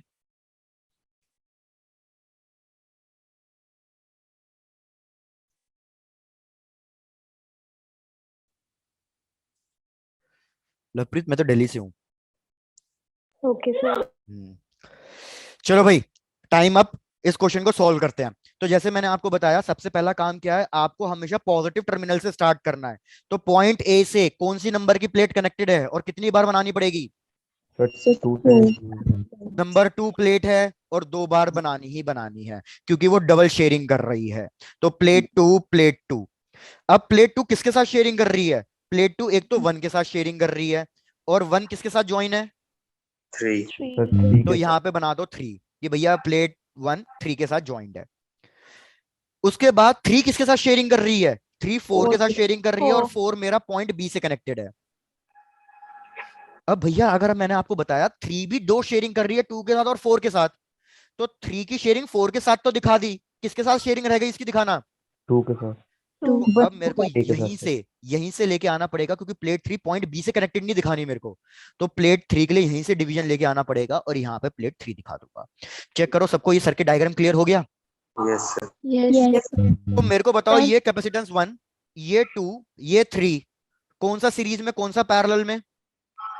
लवप्रीत, मैं तो दिल्ली से हूँ। Okay, sir. चलो भाई, टाइम अप। इस क्वेश्चन को सॉल्व करते हैं। तो जैसे मैंने आपको बताया, सबसे पहला काम क्या है, आपको हमेशा पॉजिटिव टर्मिनल से स्टार्ट करना है। तो पॉइंट ए से कौन सी नंबर की प्लेट कनेक्टेड है और कितनी बार बनानी पड़ेगी? सर सर 2 से two. नंबर 2 प्लेट है और 2 बार बनानी ही बनानी है, क्योंकि वो डबल शेयरिंग कर रही है। तो प्लेट टू, प्लेट टू। अब प्लेट टू किसके साथ शेयरिंग कर रही है? प्लेट टू एक तो 1 के साथ शेयरिंग कर रही है, और 1 किसके साथ ज्वाइन है? थ्री। सर 3. 3 तो के यहां पे बना दो 3, कि भैया प्लेट 1 3 के साथ ज्वाइंट है। उसके बाद 3 किसके साथ शेयरिंग कर रही है? 3 4 के साथ शेयरिंग कर रही है, और 4 मेरा पॉइंट बी से कनेक्टेड है। अब भैया अगर मैंने आपको बताया 3 भी 2 शेयरिंग कर रही है, 2 के साथ और 4 के साथ, तो 3 की शेयरिंग 4 के साथ तो दिखा दी, किसके साथ शेयरिंग रह गई इसकी दिखाना? 2 के साथ। Two. तो अब मेरे को ए के साथ सर। यहीं से लेके आना पड़ेगा, क्योंकि प्लेट 3 पॉइंट बी से कनेक्टेड नहीं दिखानी मेरे को। तो प्लेट 3 के लिए यहीं से डिवीजन लेके आना पड़ेगा, और यहाँ पे प्लेट 3 दिखा दूंगा। चेक करो सबको, ये सर्किट डायग्राम क्लियर हो गया? Yes sir. Yes. तो मेरे को बताओ, Sir. ये कैपेसिटेंस 1, ये 2, ये 3, कौन सा सीरीज में, कौन सा पैरेलल में?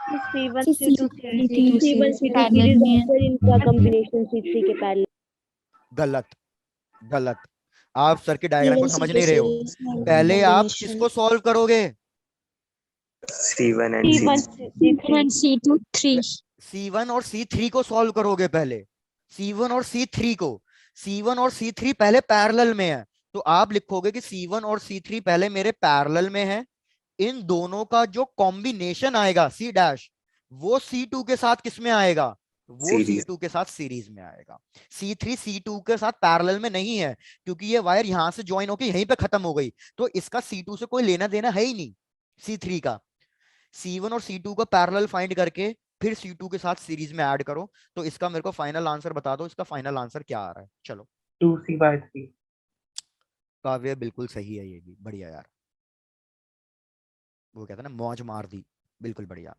C1, C2, C1, C2 C2 series also इनका combination C3 के parallel. गलत, गलत। आप सर्किट डायग्राम को C1, समझ C2 नहीं रहे हो। series पहले आप combination. किसको सॉल्व करोगे? C1 and C1, C2। C3. C2, 3. C1 और C3 को सॉल्व करोगे पहले। C1 और C3 को। C1 और C3 पहले पैरेलल में है, तो आप लिखोगे कि C1 और C3 पहले मेरे पैरेलल में है। इन दोनों का जो कॉम्बिनेशन आएगा C डैश, वो C2 के साथ किसमें आएगा? वो सीरीज। C2 के साथ सीरीज में आएगा। C3 C2 के साथ पैरेलल में नहीं है, क्योंकि ये वायर यहां से ज्वाइन होकर यहीं पे खत्म हो गई, तो इसका C2 से कोई लेना देना है ही नहीं C3 का। C1 और C2 का पैरेलल फाइंड करके फिर C2 के साथ सीरीज में ऐड करो। तो इसका मेरे को फाइनल आंसर बता दो, इसका फाइनल आंसर क्या आ रहा है? चलो। 2C/3। काव्य बिल्कुल सही है, ये भी बढ़िया यार। वो कहता है ना, मौज मार दी। बिल्कुल बढ़िया।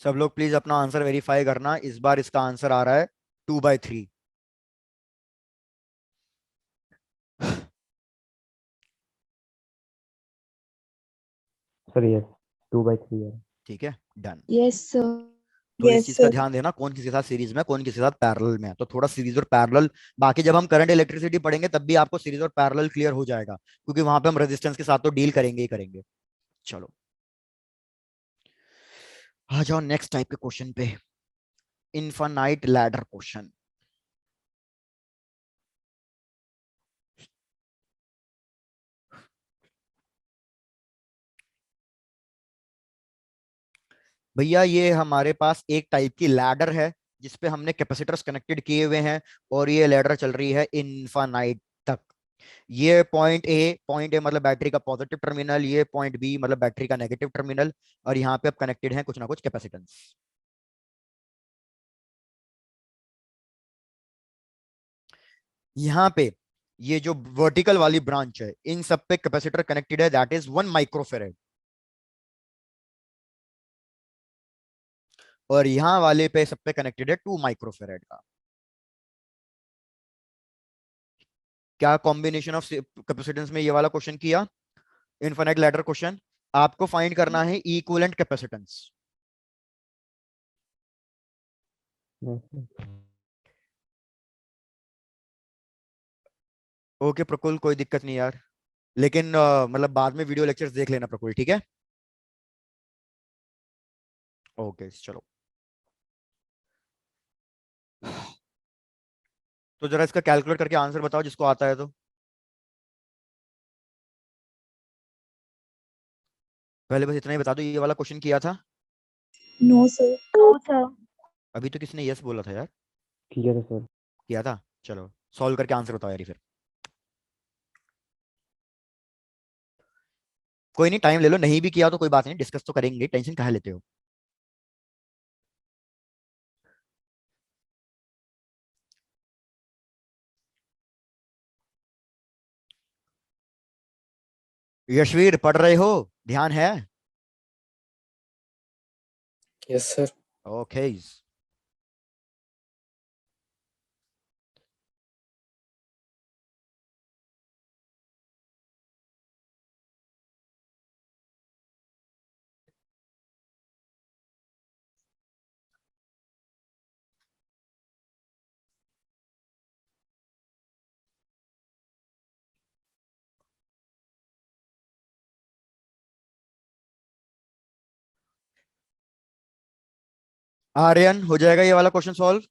सब लोग प्लीज अपना आंसर वेरीफाई करना। इस बार इसका आंसर आ रहा है 2/3। सर यस 2/3 है। ठीक है, डन। Yes, sir. तो इस Yes, चीज का sir. ध्यान देना, कौन किसके साथ सीरीज में, कौन किसके साथ पैरेलल में है। तो थोड़ा सीरीज और पैरेलल, बाकी जब हम करंट इलेक्ट्रिसिटी पढ़ेंगे तब भी आपको सीरीज और पैरेलल क्लियर हो जाएगा, क्योंकि वहां पे हम रेजिस्टेंस के साथ तो डील करेंगे ही करेंगे। चलो, आ जाओ नेक्स्ट टाइप के क्वेश्चन पे। Infinite ladder question. भैया ये हमारे पास एक टाइप की लैडर है, जिसपे हमने कैपेसिटर्स कनेक्टेड किए हुए हैं और ये लैडर चल रही है इनफाइनाइट तक। ये पॉइंट ए मतलब बैटरी का पॉजिटिव टर्मिनल, ये पॉइंट बी मतलब बैटरी का नेगेटिव टर्मिनल, और यहाँ पे अब कनेक्टेड है कुछ ना कुछ कैपेसिटेंस। यहाँ पे ये जो वर्टिकल वाली ब्रांच है इन सब पे कैपेसिटर कनेक्टेड है, दैट इज 1 माइक्रोफेरेड। और यहाँ वाले पे सब पे कनेक्टेड है 2 माइक्रोफेरेड का। क्या कॉम्बिनेशन ऑफ कैपेसिटेंस में ये वाला क्वेश्चन किया, इनफाइनाइट लैडर क्वेश्चन। आपको फाइंड करना है equivalent capacitance. yes, sir. Okay Prakul, कोई दिक्कत नहीं यार, लेकिन मतलब बाद में वीडियो लेक्चर्स देख लेना प्रकुल, ठीक है? ओके चलो। तो जरा इसका कैलकुलेट करके आंसर बताओ जिसको आता है तो। पहले बस इतना ही बता दो, ये वाला क्वेश्चन किया था? No, sir. No, sir. अभी तो किसने यस बोला था यार? किया था सर। किया था, चलो सॉल्व करके आंसर बताओ यार। फिर कोई नहीं, टाइम ले लो, नहीं भी किया तो कोई बात नहीं, डिस्कस तो करेंगे, टेंशन कहाँ लेते हो। यशवीर पढ़ रहे हो? ध्यान है? Yes, sir. ओके। आर्यन हो जाएगा ये वाला क्वेश्चन सॉल्व?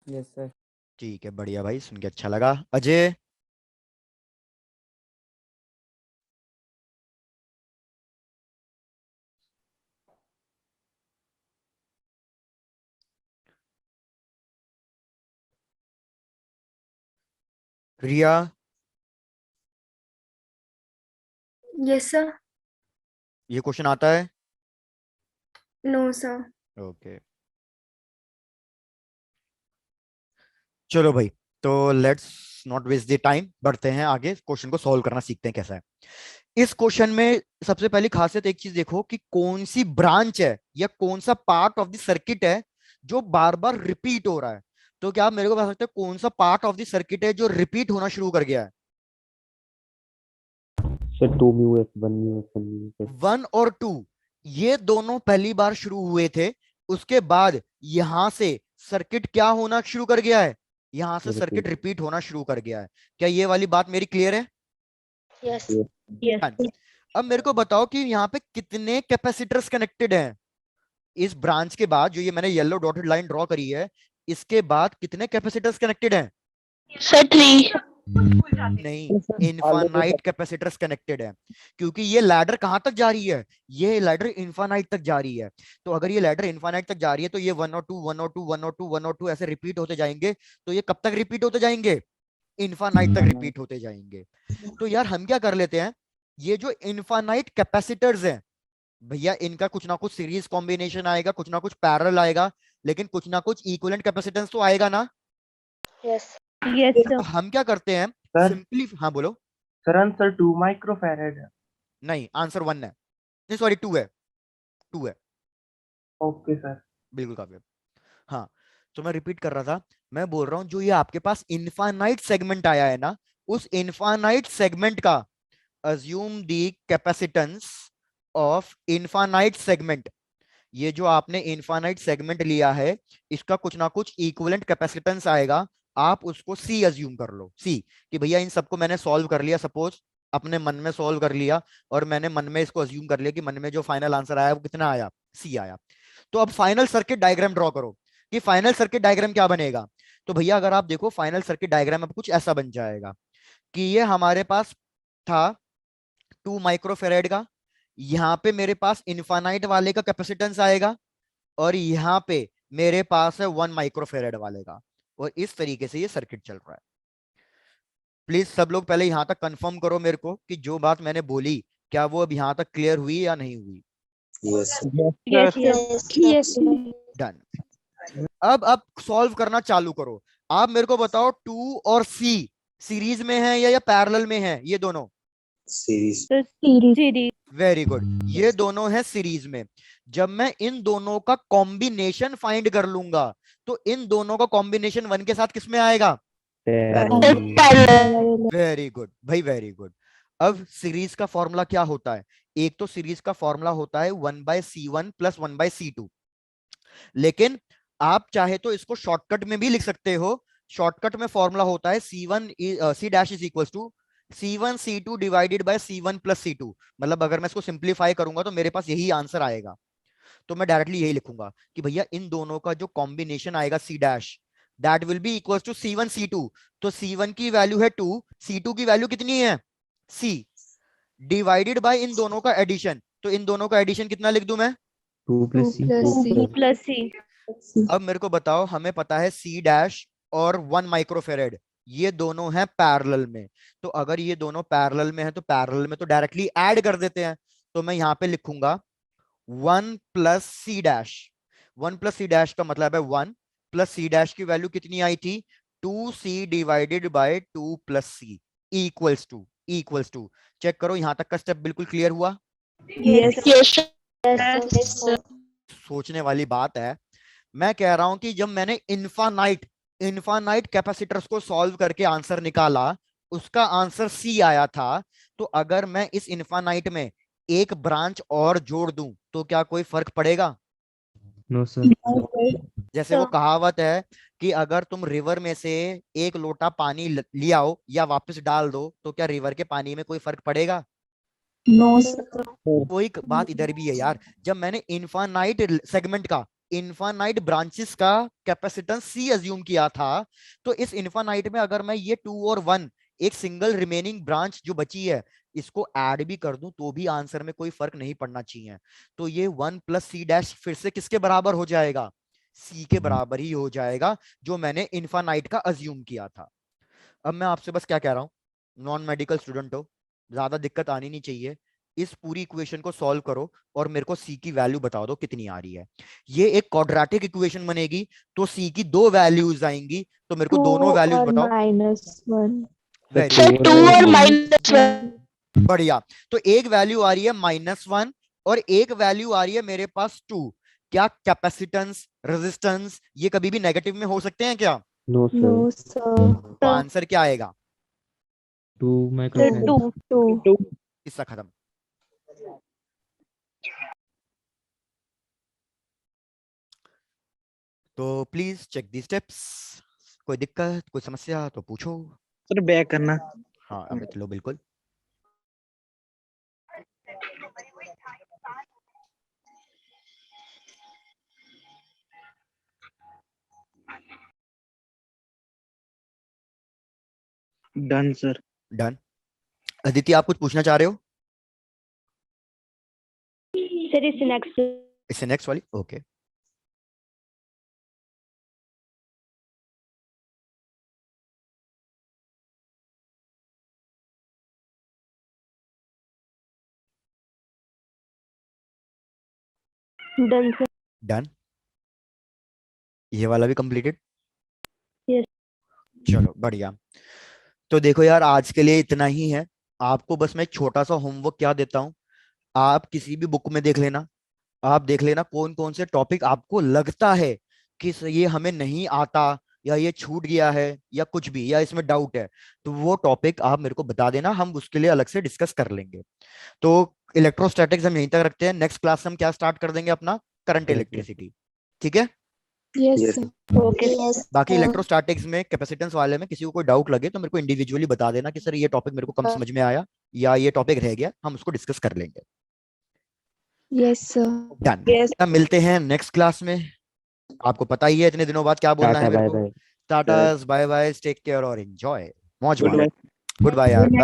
Yes, sir. ठीक है, बढ़िया भाई, सुन के अच्छा लगा। अजय? रिया? Yes, sir. ये क्वेश्चन आता है? No, sir. ओके चलो भाई, तो let's not waste the time, बढ़ते हैं आगे, क्वेश्चन को सॉल्व करना सीखते हैं कैसा है। इस क्वेश्चन में सबसे पहली खासियत एक चीज देखो कि कौन सी ब्रांच है या कौन सा पार्ट ऑफ द सर्किट है जो बार बार रिपीट हो रहा है। तो क्या आप मेरे को बता सकते हो कौन सा पार्ट ऑफ द सर्किट है जो रिपीट होना शुरू कर गया है? Sir 2 mu S 1 mu S 1 mu S. 1 और 2 ये दोनों पहली बार शुरू हुए थे, उसके बाद यहां से सर्किट क्या होना शुरू कर गया है, यहां से सर्किट रिपीट होना शुरू कर गया है। क्या ये वाली बात मेरी क्लियर है? Yes. Yes. हाँ जी। अब मेरे को बताओ कि यहाँ पे कितने कैपेसिटर्स कनेक्टेड हैं इस ब्रांच के बाद, जो ये मैंने येलो डॉटेड लाइन ड्रॉ करी है, इसके बाद कितने कैपेसिटर्स कनेक्टेड हैं? Sir, 3. नहीं, इनफाइनाइट कैपेसिटर्स कनेक्टेड है, क्योंकि ये लैडर कहां तक जा रही है, ये लैडर इनफाइनाइट तक जा रही है। तो अगर ये लैडर इनफाइनाइट तक जा रही है तो ये 1 और 2 1 और 2 1 और 2 1 और 2 ऐसे रिपीट होते जाएंगे। तो ये कब तक रिपीट होते जाएंगे? इनफाइनाइट तक रिपीट होते जाएंगे। तो यार हम क्या कर लेते हैं, ये जो इनफाइनाइट कैपेसिटर्स हैं भैया, इनका कुछ ना कुछ सीरीज कॉम्बिनेशन आएगा, कुछ ना कुछ पैरेलल आएगा, लेकिन कुछ ना कुछ इक्विवेलेंट कैपेसिटेंस तो आएगा ना। Yes. Yes, तो sir. हम क्या करते हैं, सर सिंपली, हाँ बोलो। सर आंसर 2 माइक्रोफैरेड है। नहीं, आंसर 1 है, नहीं सॉरी 2 है, 2 है, ओके सर। बिल्कुल काफी है। हाँ, तो मैं रिपीट कर रहा था, मैं बोल रहा हूं जो ये आपके पास इनफाइनाइट सेगमेंट आया है ना, उस इनफाइनाइट सेगमेंट का assume the capacitance of infinite segment. ये जो आपने इनफाइनाइट सेगमेंट लिया है, इसका कुछ ना कुछ इक्विवेलेंट कैपेसिटेंस आएगा, आप उसको सी अज्यूम कर लो। सी कि भैया इन सबको मैंने सॉल्व कर लिया, सपोज अपने मन में सॉल्व कर लिया, और मैंने मन में इसको अज्यूम कर लिया कि मन में जो फाइनल आंसर आया वो कितना आया, सी आया। तो अब फाइनल सर्किट डायग्राम ड्रॉ करो कि फाइनल सर्किट डायग्राम क्या बनेगा। तो भैया अगर आप देखो फाइनल सर्किट डायग्राम अब कुछ ऐसा बन जाएगा कि ये हमारे पास था 2 माइक्रोफेरेड का, यहाँ पे मेरे पास इनफाइनाइट वाले का कैपेसिटेंस आएगा, और यहाँ पे मेरे पास है 1 माइक्रोफेरेड वाले का, और इस तरीके से ये सर्किट चल रहा है। प्लीज सब लोग पहले यहां तक कंफर्म करो मेरे को कि जो बात मैंने बोली क्या वो अब यहां तक क्लियर हुई या नहीं हुई। Yes. Yes, yes. Yes. Done. अब सॉल्व करना चालू करो। आप मेरे को बताओ 2 और C सीरीज में है या पैरेलल में है ये दोनों? Series. Series. वेरी गुड, ये दोनों है सीरीज में। जब मैं इन दोनों का कॉम्बिनेशन फाइंड कर लूंगा तो इन दोनों का कॉम्बिनेशन 1 के साथ किसमें आएगा? वेरी गुड भाई, वेरी गुड। अब सीरीज का फॉर्मूला क्या होता है? एक तो सीरीज का फॉर्मूला होता है 1/C1 प्लस 1/C2, लेकिन आप चाहे तो इसको शॉर्टकट में भी लिख सकते हो। शॉर्टकट में फॉर्मूला होता है C dash is equal to C1 C2 divided by C1 plus C2। मतलब अगर मैं इसको सिंप्लीफाई करूंगा तो मेरे पास यही आंसर आएगा। तो मैं डायरेक्टली यही लिखूंगा कि भैया इन दोनों का जो कॉम्बिनेशन आएगा C dash, that will be equal to C1 C2। तो C1 की वैल्यू है 2, C2 की वैल्यू कितनी है? C, डिवाइडेड बाय इन दोनों का एडिशन। तो इन दोनों का एडिशन कितना लिख दूं मैं? 2 plus C. 2 plus C. अब मेरे को बताओ, हमें पता है C डैश और 1 माइक्रोफेरेड ये दोनों हैं पैरेलल में। तो अगर ये दोनों पैरेलल में है तो पैरेलल में तो डायरेक्टली ऐड कर देते हैं। तो मैं यहां पे लिखूंगा 1 plus C dash. 1 plus C dash का मतलब है 1 प्लस C डैश की वैल्यू कितनी आई थी? 2C divided by 2 plus C equals to. Check करो यहां तक का स्टेप बिल्कुल क्लियर हुआ? Yes. Yes. Yes. सोचने वाली बात है। मैं कह रहा हूं कि जब मैंने इनफानाइट कैपेसिटर्स को सॉल्व करके आंसर निकाला, उसका आंसर C आया था। तो अगर मैं इस इनफानाइट में एक ब्रांच और जोड़ दूं तो क्या कोई फर्क पड़ेगा? No, sir. जैसे वो कहावत है कि अगर तुम रिवर में से एक लोटा पानी ले आओ या वापस डाल दो तो क्या रिवर के पानी में कोई फर्क पड़ेगा? No, sir. कोई बात इधर भी है यार। जब मैंने इनफानाइट सेगमेंट का, इनफानाइट ब्रांचेस का कैपेसिटेंस C अज्यूम किया था, तो इस इनफानाइट में अगर मैं ये 2 और 1 एक सिंगल रिमेनिंग ब्रांच जो बची है इसको ऐड भी कर दूं तो भी आंसर में कोई फर्क नहीं पड़ना चाहिए। तो ये 1 प्लस C डैश फिर से किसके बराबर हो जाएगा? C के बराबर ही हो जाएगा जो मैंने इनफानाइट का अज्यूम किया था। अब मैं आपसे बस क्या कह रहा हूँ, नॉन मेडिकल स्टूडेंट हो, ज्यादा दिक्कत आनी नहीं चाहिए। इस पूरी इक्वेशन को सॉल्व करो और मेरे को C की वैल्यू बता दो कितनी आ रही है। ये एक क्वाड्रेटिक इक्वेशन बनेगी तो C की 2 वैल्यूज आएंगी। तो मेरे को दोनों वैल्यूज बताओ। -1. Very Sir, good. 2 और -1. बढ़िया। तो एक वैल्यू आ रही है -1 और एक वैल्यू आ रही है मेरे पास 2। क्या कैपेसिटेंस, रेजिस्टेंस ये कभी भी नेगेटिव में हो सकते हैं क्या? No, sir. No, sir. तो आंसर क्या आएगा? 2 Sir, microfarad. 2. किस्सा खत्म। तो प्लीज चेक दी स्टेप्स। कोई दिक्कत, कोई समस्या तो पूछो। सर बैक करना। हाँ अमित लो, बिल्कुल। Done sir. डन। अदिति आप कुछ पूछना चाह रहे हो? Sir, is next. इससे नेक्स्ट वाली, ओके। Done, sir. डन। ये वाला भी कंप्लीटेड? Yes. चलो बढ़िया। तो देखो यार, आज के लिए इतना ही है। आपको बस मैं एक छोटा सा होमवर्क क्या देता हूँ, आप किसी भी बुक में देख लेना। आप देख लेना कौन कौन से टॉपिक आपको लगता है कि ये हमें नहीं आता या ये छूट गया है या कुछ भी, या इसमें डाउट है, तो वो टॉपिक आप मेरे को बता देना, हम उसके लिए अलग से डिस्कस कर लेंगे। तो इलेक्ट्रोस्टैटिक्स हम यहीं तक रखते हैं। नेक्स्ट क्लास में हम क्या स्टार्ट कर देंगे? अपना करंट इलेक्ट्रिसिटी। ठीक है? Yes, Yes, sir. Okay. Yes, बाकी sir. इलेक्ट्रोस्टैटिक्स में कैपेसिटेंस वाले में किसी को कोई डाउट लगे तो मेरे को इंडिविजुअली बता देना कि सर ये टॉपिक मेरे को कम समझ में आया या ये टॉपिक रह गया, हम उसको डिस्कस कर लेंगे। Yes, sir. डन। मिलते हैं नेक्स्ट क्लास में। आपको पता ही है इतने दिनों बाद क्या बोलना है Tata, मेरे bye को। bye. Tata, bye bye, take care और एंजॉय। मौज गुड मारो। बाय। गुड बाय यार।